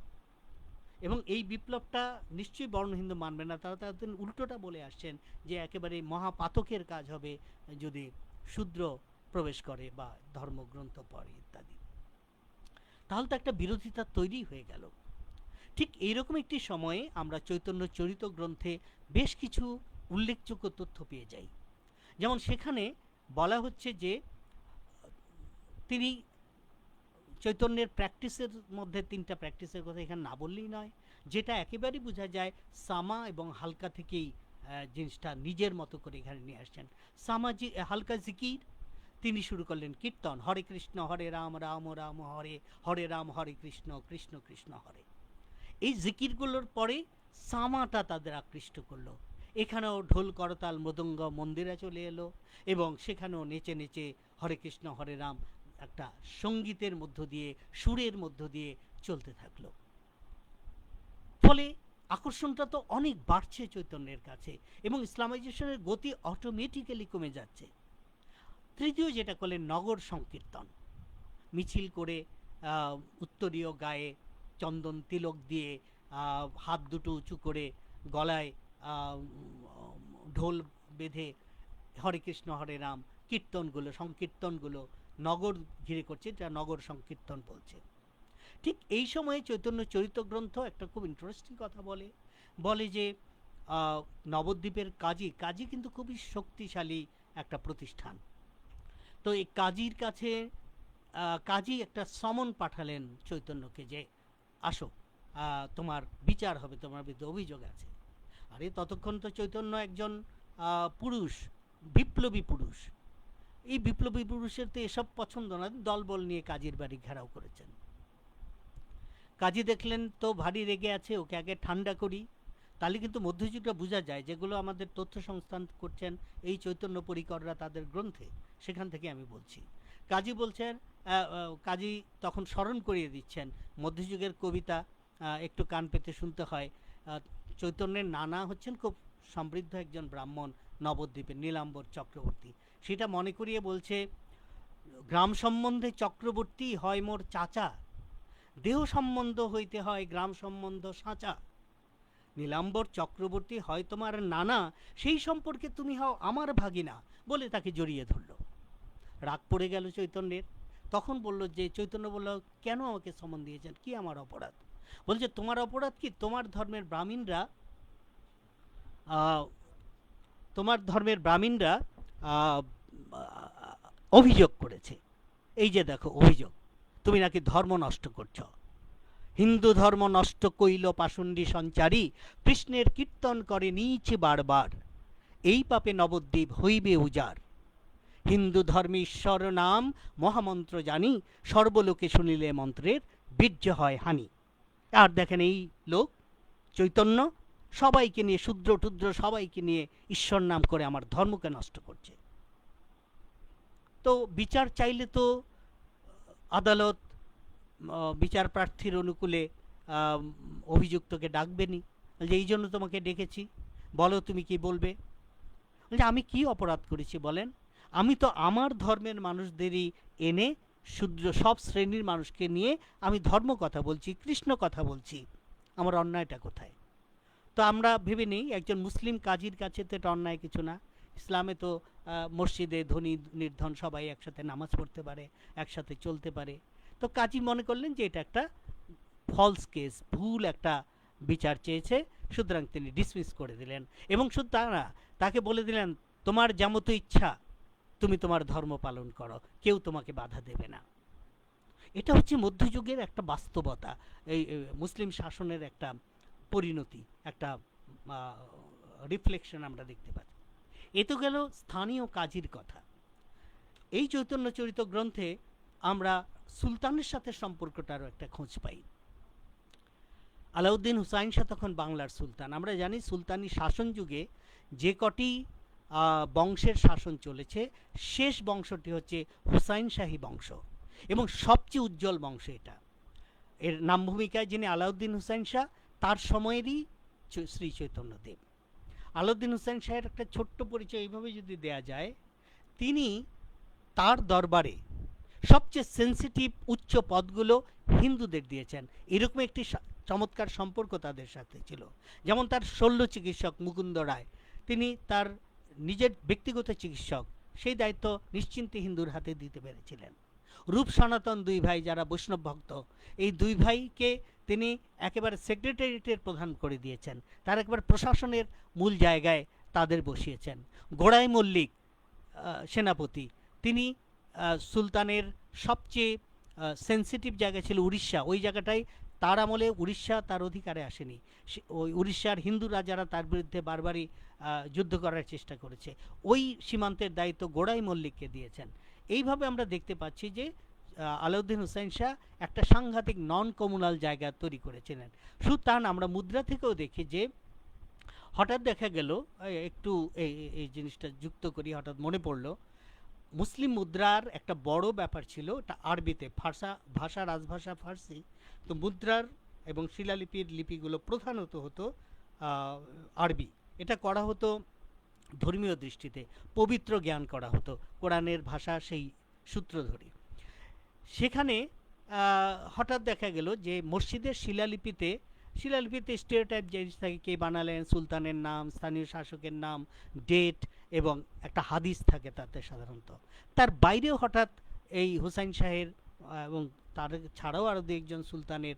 এবং এই বিপ্লবটা নিশ্চয়ই বর্ণহিন্দু মানবে না। তারা তাদের উল্টোটা বলে আসছেন যে একেবারে মহাপাতকের কাজ হবে যদি শূদ্র প্রবেশ করে বা ধর্মগ্রন্থ পড়ে ইত্যাদি। তাহলে তো একটা বিরোধিতা তৈরি হয়ে গেল। ঠিক এইরকম একটি সময়ে আমরা চৈতন্য চরিত গ্রন্থে বেশ কিছু উল্লেখযোগ্য তথ্য পেয়ে যাই। যেমন সেখানে বলা হচ্ছে যে তিনি চৈতন্যের প্র্যাকটিসের মধ্যে তিনটা প্র্যাকটিসের কথা এখানে না বললেই নয়, যেটা একেবারেই বোঝা যায় সামা এবং হালকা থেকেই জিনিসটা নিজের মতো করে এখানে নিয়ে আসছেন। সামাজি হালকা জিকির, তিনি শুরু করলেন কীর্তন, হরে কৃষ্ণ হরে রাম রাম রাম হরে, হরে রাম হরে কৃষ্ণ কৃষ্ণ কৃষ্ণ হরে। এই জিকিরগুলোর পরে সামাটা তাদের আকৃষ্ট করলো। এখানেও ঢোল করতাল মৃদঙ্গ মন্দিরে চলে এলো, এবং সেখানেও নেচে নেচে হরে কৃষ্ণ হরে রাম একটা সঙ্গীতের মধ্য দিয়ে, সুরের মধ্য দিয়ে চলতে থাকলো। ফলে আকর্ষণটা তো অনেক বাড়ছে চৈতন্যের কাছে, এবং ইসলামাইজেশনের গতি অটোমেটিক্যালি কমে যাচ্ছে। তৃতীয় যেটা করলেন নগর সংকীর্তন, মিছিল করে উত্তরীয় গায়ে চন্দন তিলক দিয়ে, হাত দুটো উঁচু করে, গলায় ঢোল বেঁধে হরে কৃষ্ণ হরে রাম কীর্তনগুলো, সংকীর্তনগুলো নগর ঘিরে করছে, যা নগর সংকীর্তন বলছে। ঠিক এই সময়ে চৈতন্য চরিত গ্রন্থ একটা খুব ইন্টারেস্টিং কথা বলে যে নবদ্বীপের কাজী কিন্তু খুবই শক্তিশালী একটা প্রতিষ্ঠান। তো এই কাজীর কাছে কাজী একটা সমন পাঠালেন চৈতন্যকে যে আসো, তোমার বিচার হবে, তোমার বিরুদ্ধে অভিযোগ আছে। আরে ততক্ষণ তো চৈতন্য একজন পুরুষ, বিপ্লবী পুরুষ, এই বিপ্লবী পুরুষের তো এসব পছন্দ না, দলবল নিয়ে কাজীর বাড়ি ঘেরাও করেছেন। কাজী দেখলেন তো ভারী রেগে আছে, ওকে আগে ঠান্ডা করি। তাহলে কিন্তু মধ্যযুগটা বোঝা যায়, যেগুলো আমাদের তথ্য সংস্থান করছেন এই চৈতন্য পরিকররা তাদের গ্রন্থে, সেখান থেকে আমি বলছি। কাজী বলছেন, কাজী তখন স্মরণ করিয়ে দিচ্ছেন মধ্যযুগের কবিতা, একটু কান পেতে শুনতে হয়। চৈতন্যের নানা হচ্ছেন খুব সমৃদ্ধ একজন ব্রাহ্মণ নবদ্বীপের, নীলাম্বর চক্রবর্তী। সেটা মনে করিয়ে বলছে, গ্রাম সম্বন্ধে চক্রবর্তী হয় মোর চাচা, দেহ সম্বন্ধ হইতে হয় গ্রাম সম্বন্ধ সাঁচা। নীলাম্বর চক্রবর্তী হয় তোমার নানা, সেই সম্পর্কে তুমি হও আমার ভাগিনা, বলে তাকে জড়িয়ে ধরল। রাগ পড়ে গেল চৈতন্যের। তখন বলল যে, চৈতন্য বলল, কেন আমাকে সমন দিয়েছেন, কি আমার অপরাধ? বলছে, তোমার অপরাধ কি, তোমার ধর্মের ব্রাহ্মণরা তোমার ধর্মের ব্রাহ্মণরা অভিযোগ করেছে, এই যে দেখো অভিযোগ, তুমি নাকি ধর্ম নষ্ট করছ। হিন্দু ধর্ম নষ্ট কইল পাষণ্ডী সঞ্চারী, কৃষ্ণের কীর্তন করে নিচে বারবার, এই পাপে নবদ্বীপ হইবে উজার। হিন্দু ধর্মে ঈশ্বর নাম মহামন্ত্র জানি, সর্বলোকে শুনিলে মন্ত্রের বীর্য হয় হানি। আর দেখেন এই লোক চৈতন্য সবাইকে নিয়ে, শূদ্র টুদ্র সবাইকে নিয়ে ঈশ্বর নাম করে আমার ধর্মকে নষ্ট করছে। তো বিচার চাইলে তো আদালত বিচার প্রার্থীর অনুকূলে অভিযুক্তকে ডাকবেনি, যে এই জন্য তোমাকে ডেকেছি, বলো তুমি কি বলবে। আমি কি অপরাধ করেছি বলেন? আমি তো আমার ধর্মের মানুষদেরই এনে শূদ্র সব শ্রেণীর মানুষকে নিয়ে আমি ধর্ম কথা বলছি, কৃষ্ণ কথা বলছি, আমার অন্যায়টা কোথায়? তো আমরা ভেবে নিই একজন মুসলিম কাজীর কাছে তো এটা অন্যায় কিছু না। ইসলামে তো মসজিদে ধনী নির্ধন সবাই একসাথে নামাজ পড়তে পারে, একসাথে চলতে পারে। তো কাজী মনে করলেন যে এটা একটা ফলস কেস, ভুল একটা বিচার চেয়েছে, সুতরাং তিনি ডিসমিস করে দিলেন। এবং শুধু তা না, তাকে বলে দিলেন, তোমার যেমতো ইচ্ছা তুমি তোমার ধর্ম পালন করো, কেউ তোমাকে বাধা দেবে না। এটা হচ্ছে মধ্যযুগের একটা বাস্তবতা, এই মুসলিম শাসনের একটা পরিণতি, একটা রিফ্লেকশন আমরা দেখতে পাচ্ছি। এ তো গেল স্থানীয় কাজীর কথা। এই চৈতন্য চরিত গ্রন্থে আমরা সুলতানের সাথে সম্পর্কটারও একটা খোঁজ পাই। আলাউদ্দিন হুসাইন শাহ তখন বাংলার সুলতান। আমরা জানি সুলতানি শাসন যুগে যে কটি বংশের শাসন চলেছে, শেষ বংশটি হচ্ছে হুসাইন শাহী বংশ, এবং সবচেয়ে উজ্জ্বল বংশ এটা। এর নাম ভূমিকায় যিনি আলাউদ্দিন হুসাইন শাহ, তার সময়েরই শ্রী চৈতন্যদেব। আলাউদ্দিন হুসাইন শাহের একটা ছোট্ট পরিচয় এইভাবে যদি দেয়া যায়, তিনি তার দরবারে সবচেয়ে সেন্সিটিভ উচ্চ পদগুলো হিন্দুদের দিয়েছেন। এরকম একটি চমৎকার সম্পর্ক তাদের সাথে ছিল। যেমন তার শল্য চিকিৎসক মুকুন্দ রায়, তিনি তার নিজের ব্যক্তিগত চিকিৎসক, সেই দায়িত্ব নিশ্চিন্তে হিন্দুর হাতে দিতে পেরেছিলেন। রূপ সনাতন দুই ভাই যারা বৈষ্ণব ভক্ত, এই দুই ভাইকে তিনি একেবারে সেক্রেটারিয়েটের প্রধান করে দিয়েছেন, তার একেবারে প্রশাসনের মূল জায়গায় তাদের বসিয়েছেন। গোড়াই মল্লিক সেনাপতি, তিনি সুলতানের সবচেয়ে সেন্সিটিভ জায়গা ছিল উড়িষ্যা, ওই জায়গাটায় তার আমলে উড়িষ্যা তার অধিকারে আসেনি। ওই উড়িষ্যার হিন্দু রাজারা তার বিরুদ্ধে বারবারই যুদ্ধ করার চেষ্টা করেছে, ওই সীমান্তের দায়িত্ব গোড়াই মল্লিককে দিয়েছেন। এইভাবে আমরা দেখতে পাচ্ছি যে আলাউদ্দিন হুসাইন শাহ একটা সাংঘাতিক নন কমিউনাল জায়গা তৈরি করেছিলেন। সুতরাং আমরা মুদ্রা থেকেও দেখি যে হঠাৎ দেখা গেল, একটু এই জিনিসটা যুক্ত করি, হঠাৎ মনে পড়লো, মুসলিম মুদ্রার একটা বড় ব্যাপার ছিল, এটা আরবিতে, ভাষা রাজভাষা ফার্সি, তো মুদ্রার এবং শিলালিপির লিপিগুলো প্রধানত হতো আরবি। এটা করা হতো ধর্মীয় দৃষ্টিতে, পবিত্র জ্ঞান করা হতো, কোরআনের ভাষা সেই সূত্র ধরে। সেখানে হঠাৎ দেখা গেল যে মসজিদের শিলালিপিতে স্টেরিওটাইপ জিনিস থাকে, কে বানালেন, সুলতানের নাম, স্থানীয় শাসকের নাম, ডেট এবং একটা হাদিস থাকে তাতে সাধারণত। তার বাইরেও হঠাৎ এই হুসাইন শাহের এবং তার ছাড়াও আরও দু একজন সুলতানের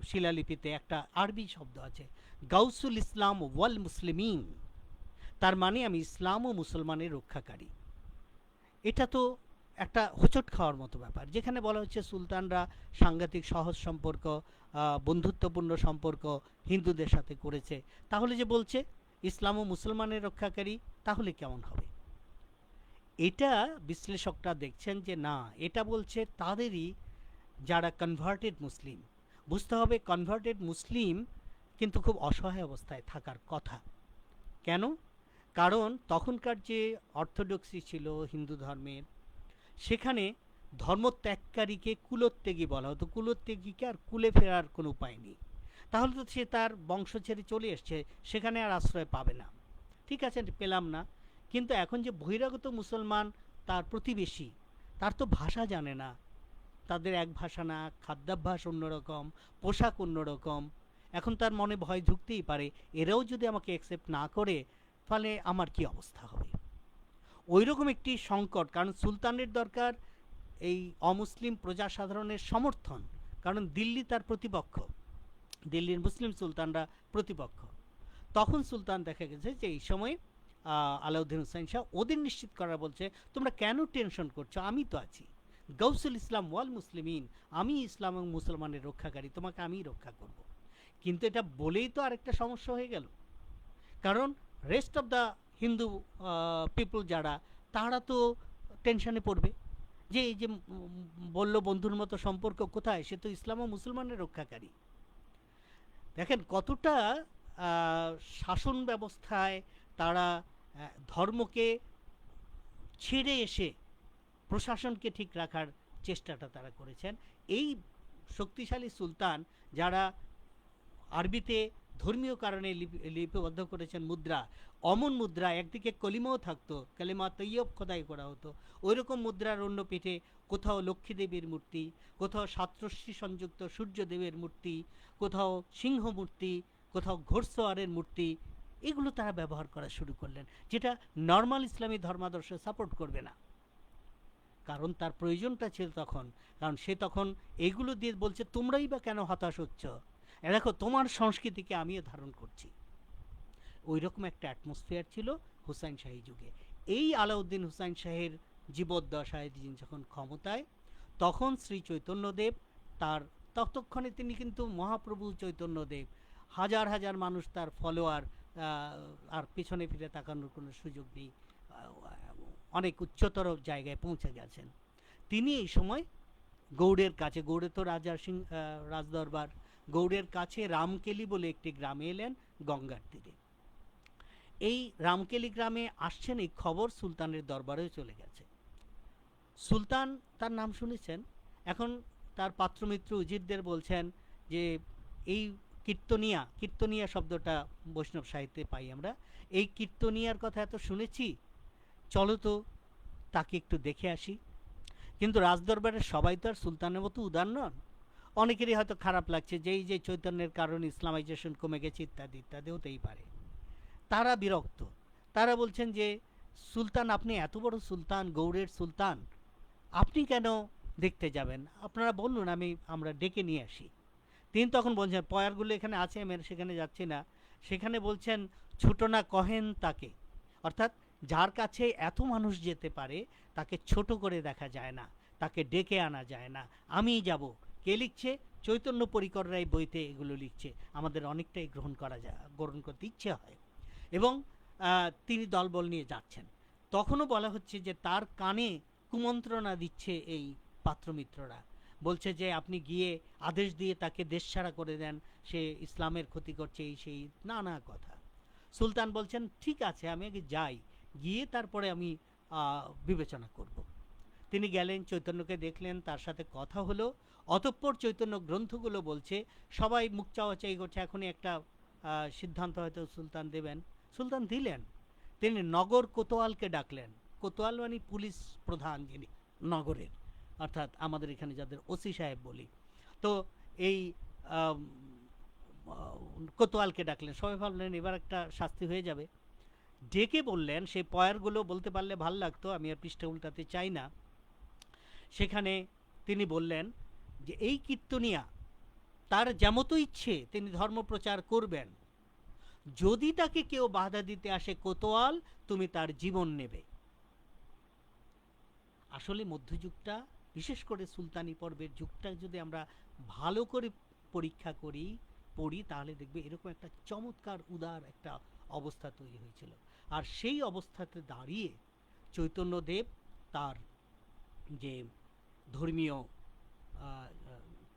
শিলালিপিতে একটা আরবি শব্দ আছে, গাউসুল ইসলাম ওয়াল মুসলিমিন, তার মানে আমি ইসলাম ও মুসলমানের রক্ষাকারী। এটা তো একটা হোঁচট খাওয়ার মতো ব্যাপার, যেখানে বলা হচ্ছে সুলতানরা সাংঘাতিক সহজ সম্পর্ক, বন্ধুত্বপূর্ণ সম্পর্ক হিন্দুদের সাথে করেছে, তাহলে যে বলছে ইসলাম ও মুসলমানের রক্ষাকারী, তাহলে কেমন হবে? এটা বিশ্লেষকরা দেখছেন যে না, এটা বলছে তাদেরই যারা কনভার্টেড মুসলিম। বুঝতে হবে কনভার্টেড মুসলিম কিন্তু খুব অসহায় অবস্থায় থাকার কথা। কেন? কারণ তখনকার যে অর্থোডক্সি ছিল হিন্দু ধর্মের, সেখানে ধর্মত্যাগকারীকে কুলোত্যাগী বলা হতো। কুলোত্যাগীকে আর কুলে ফেরার কোনো উপায় নেই। তাহলে তো সে তার বংশ ছেড়ে চলে এসছে, সেখানে আর আশ্রয় পাবে না। ঠিক আছে, পেলাম না। কিন্তু এখন যে বহিরাগত মুসলমান, তার প্রতিবেশী, তার তো ভাষা জানে না, তাদের এক ভাষা না, খাদ্যাভ্যাস অন্যরকম, পোশাক অন্যরকম। এখন তার মনে ভয় ঢুকতেই পারে, এরাও যদি আমাকে অ্যাকসেপ্ট না করে ফলে আমার কি অবস্থা হবে। ওই রকম একটি সংকট, কারণ সুলতানের দরকার এই অমুসলিম প্রজাসাধারণের সমর্থন, কারণ দিল্লি তার প্রতিপক্ষ, দিল্লির মুসলিম সুলতানরা প্রতিপক্ষ। তখন সুলতান দেখা গেছে যে এই সময় আলাউদ্দিন হুসাইন শাহ ওদের নিশ্চিত করা বলছে, তোমরা কেন টেনশন করছো, আমি তো আছি, গৌসুল ইসলাম ওয়াল মুসলিমিন, আমি ইসলাম এবং মুসলমানের রক্ষাকারী, তোমাকে আমি রক্ষা করব। কিন্তু এটা বলেই তো আরেকটা সমস্যা হয়ে গেল, কারণ rest of the Hindu people যারা, তারা তো টেনশনে পড়বে যে এই যে বলল বন্ধুর মতো সম্পর্ক কোথায়, সে তো ইসলাম ও মুসলমানের রক্ষাকারী। দেখেন কতটা শাসন ব্যবস্থায় তারা ধর্মকে ছেড়ে এসে প্রশাসনকে ঠিক রাখার চেষ্টাটা তারা করেছেন। এই শক্তিশালী সুলতান যারা আরবিতে ধর্মীয় কারণে লিপিবদ্ধ করেছেন মুদ্রা, অমন মুদ্রা, একদিকে কলিমাও থাকতো, কালিমা তৈয়ব খোদাই করা হতো, ওই রকম মুদ্রার অন্য পিঠে কোথাও লক্ষ্মী দেবীর মূর্তি, কোথাও সাতরশ্মি সংযুক্ত সূর্যদেবের মূর্তি, কোথাও সিংহ মূর্তি, কোথাও ঘোড়সওয়ারের মূর্তি, এগুলো তারা ব্যবহার করা শুরু করলেন, যেটা নর্মাল ইসলামী ধর্মাদর্শ সাপোর্ট করবে না। কারণ তার প্রয়োজনটা ছিল তখন, কারণ সে তখন এগুলো দিয়ে বলছে তোমরাই বা কেন হতাশ হচ্ছ, দেখো তোমার সংস্কৃতিকে আমিও ধারণ করছি। ওই রকম একটা অ্যাটমসফিয়ার ছিল হুসাইন শাহী যুগে। এই আলাউদ্দিন হুসাইন শাহের জীবদ্দশায় যিনি যখন ক্ষমতায়, তখন শ্রী চৈতন্যদেব তার, ততক্ষণে তিনি কিন্তু মহাপ্রভু চৈতন্যদেব, হাজার হাজার মানুষ তার ফলোয়ার, আর পেছনে ফিরে তাকানোর কোনো সুযোগ নেই, অনেক উচ্চতর জায়গায় পৌঁছে গেছেন। তিনি এই সময় গৌড়ের কাছে, গৌড়ে তো রাজার রাজদরবার, গৌড়ের কাছে রামকেলি বলে একটি গ্রামে এলেন, গঙ্গার তীরে। এই রামকেলি গ্রামে আসছেন, এই খবর সুলতানের দরবারেও চলে গেছে। সুলতান তার নাম শুনেছেন, এখন তার পাত্রমিত্র উজিরদের বলছেন যে এই কীর্তনিয়া, কীর্তনিয়া শব্দটা বৈষ্ণব সাহিত্যে পাই আমরা, এই কীর্তনিয়ার কথা এত শুনেছি, চলো তো তাকে একটু দেখে আসি। কিন্তু রাজদরবারের সবাই তো আর সুলতানের মতো উদার নন, অনেকেরই হয়তো খারাপ লাগছে যে এই যে চৈতন্যের কারণে ইসলামাইজেশন কমে গেছে ইত্যাদি ইত্যাদি, হতেই পারে। তারা বিরক্ত, তারা বলছেন যে সুলতান, আপনি এত বড় সুলতান, গৌড়ের সুলতান, আপনি কেন দেখতে যাবেন, আপনারা বলুন, আমরা ডেকে নিয়ে আসি। তিনি তখন বলছেন পয়ারগুলো এখানে আছে, আমি সেখানে যাচ্ছি না। সেখানে বলছেন ছোট না কহেন তাকে, অর্থাৎ যার কাছে এত মানুষ যেতে পারে তাকে ছোট করে দেখা যায় না, তাকে ডেকে আনা যায় না, আমিই যাব। কে লিখছে? চৈতন্য পরিকররা এই বইতে এগুলো লিখছে, আমাদের অনেকটাই গ্রহণ করতে ইচ্ছে হয়। এবং তিনি দলবল নিয়ে যাচ্ছেন। তখনও বলা হচ্ছে যে তার কানে কুমন্ত্রণা দিচ্ছে এই পাত্রমিত্ররা, বলছে যে আপনি গিয়ে আদেশ দিয়ে তাকে দেশছাড়া করে দেন, সে ইসলামের ক্ষতি করছে, এই সেই নানা কথা। সুলতান বলছেন ঠিক আছে, আমি আগে যাই, গিয়ে তারপরে আমি বিবেচনা করব। তিনি গেলেন, চৈতন্যকে দেখলেন, তার সাথে কথা হলো। অতঃপর চৈতন্য গ্রন্থগুলো বলছে সবাই মুখ চাওয়াচাই করছে, এখনই একটা সিদ্ধান্ত হয়তো সুলতান দেবেন। সুলতান দিলেন, তিনি নগর কোতোয়ালকে ডাকলেন। কোতোয়াল মানে পুলিশ প্রধান যিনি নগরের, অর্থাৎ আমাদের এখানে যাদের ওসি সাহেব বলি, তো এই কোতোয়ালকে ডাকলেন। সবাই ভাবলেন এবার একটা শাস্তি হয়ে যাবে। ডেকে বললেন, সেই পয়ারগুলো বলতে পারলে ভাল লাগতো, আমি আর পৃষ্ঠা উল্টাতে চাই না। সেখানে তিনি বললেন যে এই কীর্তনিয়া, তার যেমতো ইচ্ছে তিনি ধর্মপ্রচার করবেন, যদি তাকে কেউ বাধা দিতে আসে কোতোয়াল, তুমি তার জীবন নেবে। আসলে মধ্যযুগটা, বিশেষ করে সুলতানি পর্বের যুগটা যদি আমরা ভালো করে পরীক্ষা করি, পড়ি, তাহলে দেখবে এরকম একটা চমৎকার উদার একটা অবস্থা তৈরি হয়েছিল। আর সেই অবস্থাতে দাঁড়িয়ে চৈতন্যদেব তার যে ধর্মীয়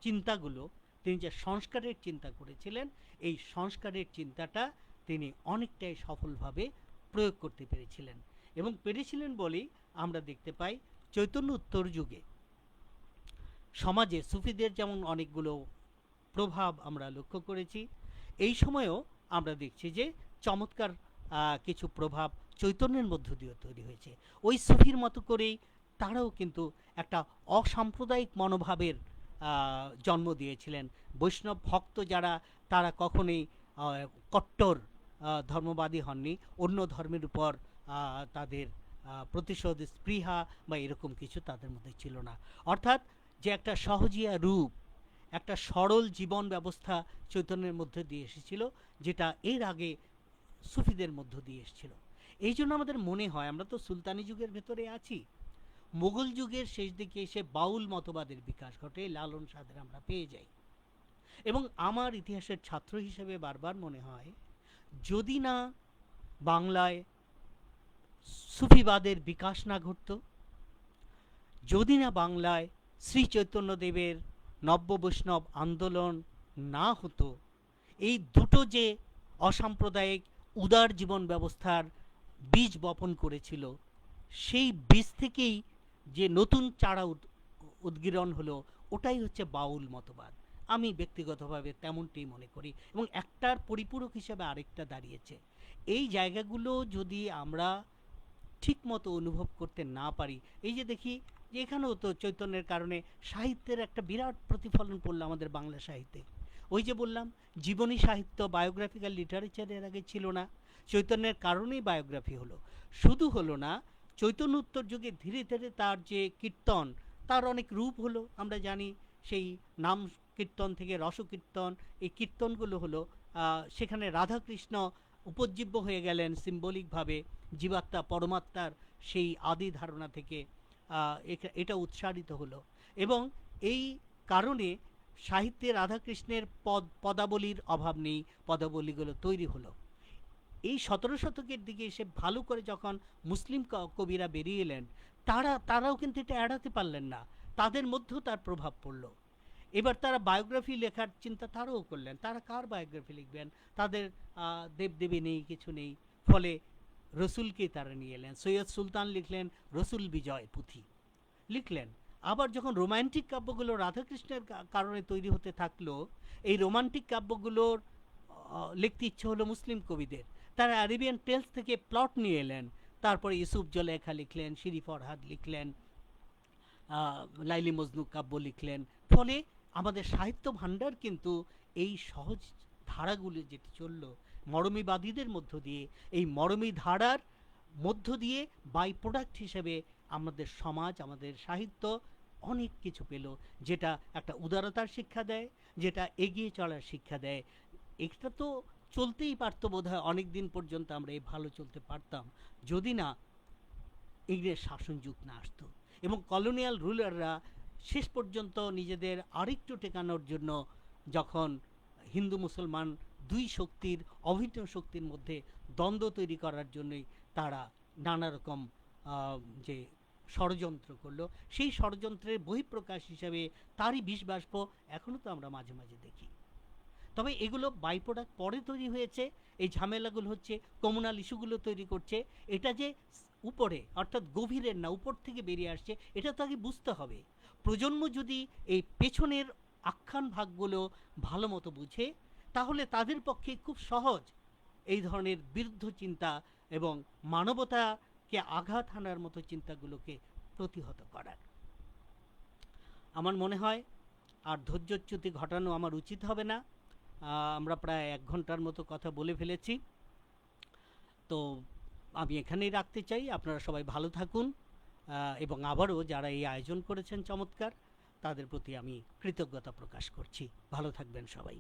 চিন্তাগুলো, তিনি যে সংস্কারের চিন্তা করেছিলেন, এই সংস্কারের চিন্তাটা তিনি অনেকটাই সফলভাবে প্রয়োগ করতে পেরেছিলেন। এবং পেরেছিলেন বলেই আমরা দেখতে পাই চৈতন্য উত্তর যুগে সমাজে সুফিদের যেমন অনেকগুলো প্রভাব আমরা লক্ষ্য করেছি, এই সময়েও আমরা দেখছি যে চমৎকার কিছু প্রভাব চৈতন্যের মধ্য দিয়ে তৈরি হয়েছে। ওই সুফির মতো করেই তারাও কিন্তু একটা অসাম্প্রদায়িক মনোভাবের জন্ম দিয়েছিলেন। বৈষ্ণব ভক্ত যারা, তারা কখনোই কট্টর ধর্মবাদী হননি, অন্য ধর্মের উপর তাদের প্রতিশোধ স্পৃহা বা এরকম কিছু তাদের মধ্যে ছিল না। অর্থাৎ যে একটা সহজিয়া রূপ, একটা সরল জীবন ব্যবস্থা চৈতন্যের মধ্যে দিয়ে এসেছিল, যেটা এর আগে সুফিদের মধ্য দিয়ে এসেছিল। এই জন্য আমাদের মনে হয়, আমরা তো সুলতানি যুগের ভেতরে আছি, মোগল যুগের শেষ দিকে এসে বাউল মতবাদের বিকাশ ঘটে, লালন সাদের আমরা পেয়ে যাই। এবং আমার ইতিহাসের ছাত্র হিসেবে বারবার মনে হয়, যদি না বাংলায় সুফিবাদের বিকাশ না ঘটত, যদি না বাংলায় শ্রী চৈতন্যদেবের নব্য বৈষ্ণব আন্দোলন না হতো, এই দুটো যে অসাম্প্রদায়িক উদার জীবন ব্যবস্থার বীজ বপন করেছিল, সেই বীজ থেকেই যে নতুন চারা উদ্গীরণ হলো, ওটাই হচ্ছে বাউল মতবাদ। আমি ব্যক্তিগতভাবে তেমনটি মনে করি, এবং একটার পরিপূরক হিসেবে আরেকটা দাঁড়িয়েছে। এই জায়গাগুলো যদি আমরা ঠিকমতো অনুভব করতে না পারি, এই যে দেখি যে এখানেও তো চৈতন্যের কারণে সাহিত্যের একটা বিরাট প্রতিফলন পড়লো আমাদের বাংলা সাহিত্যে। ওই যে বললাম, জীবনী সাহিত্য, বায়োগ্রাফিক্যাল লিটারেচারের আগে ছিল না, চৈতন্যের কারণেই বায়োগ্রাফি হলো। শুধু হলো না, চৈতন্য উত্তর যুগে ধীরে ধীরে তার যে কীর্তন, তার অনেক রূপ হলো। আমরা জানি সেই নাম কীর্তন থেকে রসকীর্তন, এই কীর্তনগুলো হলো, সেখানে রাধাকৃষ্ণ উপজীব্য হয়ে গেলেন সিম্বলিকভাবে, জীবাত্মা পরমাত্মার সেই আদি ধারণা থেকে এটা উৎসারিত হলো। এবং এই কারণে সাহিত্যে রাধাকৃষ্ণের পদাবলীর অভাব নেই, পদাবলীগুলো তৈরি হলো। এই 17 শতকের দিকে এসে ভালো করে যখন মুসলিম কবিরা বেরিয়ে এলেন, তারাও কিন্তু এটা এড়াতে পারলেন না, তাদের মধ্যেও তার প্রভাব পড়ল। এবার তারা বায়োগ্রাফি লেখার চিন্তা তারাও করলেন। তারা কার বায়োগ্রাফি লিখবেন? তাদের দেবদেবী নেই, কিছু নেই, ফলে রসুলকেই তারা নিয়ে এলেন। সৈয়দ সুলতান লিখলেন রসুল বিজয় পুঁথি লিখলেন। আবার যখন রোমান্টিক কাব্যগুলো রাধাকৃষ্ণের কারণে তৈরি হতে থাকলো, এই রোমান্টিক কাব্যগুলোর লিখতে ইচ্ছে হলো মুসলিম কবিদের, তারা আরেবিয়ান টেলস থেকে প্লট নিয়ে এলেন। তারপরে ইউসুফ জলেখা লিখলেন, শিরি ফরহাদ লিখলেন, লাইলি মজনু কাব্য লিখলেন। ফলে আমাদের সাহিত্য ভাণ্ডার কিন্তু এই সহজ ধারাগুলি যেটি চলল মরমীবাদীদের মধ্য দিয়ে, এই মরমী ধারার মধ্য দিয়ে বাই প্রোডাক্ট হিসেবে আমাদের সমাজ, আমাদের সাহিত্য অনেক কিছু পেল, যেটা একটা উদারতার শিক্ষা দেয়, যেটা এগিয়ে চলার শিক্ষা দেয়। এটা তো চলতেই পারতো বোধহয় অনেক দিন পর্যন্ত, আমরা এই ভালো চলতে পারতাম যদি না ইংরেজ শাসন যুগ না আসতো এবং কলোনিয়াল রুলাররা শেষ পর্যন্ত নিজেদের আরেকটু টেকানোর জন্য যখন হিন্দু মুসলমান দুই শক্তির, অভিন্ন শক্তির মধ্যে দ্বন্দ্ব তৈরি করার জন্যই তারা নানা রকম যে ষড়যন্ত্র করলো, সেই ষড়যন্ত্রের বহিঃপ্রকাশ হিসাবে তারই বিষবাষ্প এখনও তো আমরা মাঝে মাঝে দেখি। তবে এগুলো বাই প্রোডাক্ট পরে তৈরি হয়েছে। এই ঝামেলাগুলো হচ্ছে কমিউনাল ইস্যুগুলো তৈরি করছে। এটা যে উপরে অর্থাৎ গভীরের না, উপর থেকে বেরিয়ে আসছে, এটা তো আগে বুঝতে হবে। প্রজন্ম যদি এই পেছনের আখ্যান ভাগগুলো ভালো মতো বুঝে, তাহলে তাদের পক্ষে খুব সহজ এই ধরনের বিরুদ্ধ চিন্তা এবং মানবতাকে আঘাত হানার মতো চিন্তাগুলোকে প্রতিহত করার। আমার মনে হয় আর ধৈর্যচ্যুতি ঘটানো আমার উচিত হবে না। আমরা প্রায় 1 ঘন্টার মতো কথা বলে ফেলেছি, তো আমি এখানেই রাখতে চাই। আপনারা সবাই ভালো থাকুন, এবং আবারও যারা এই আয়োজন করেছেন চমৎকার, তাদের প্রতি আমি কৃতজ্ঞতা প্রকাশ করছি। ভালো থাকবেন সবাই।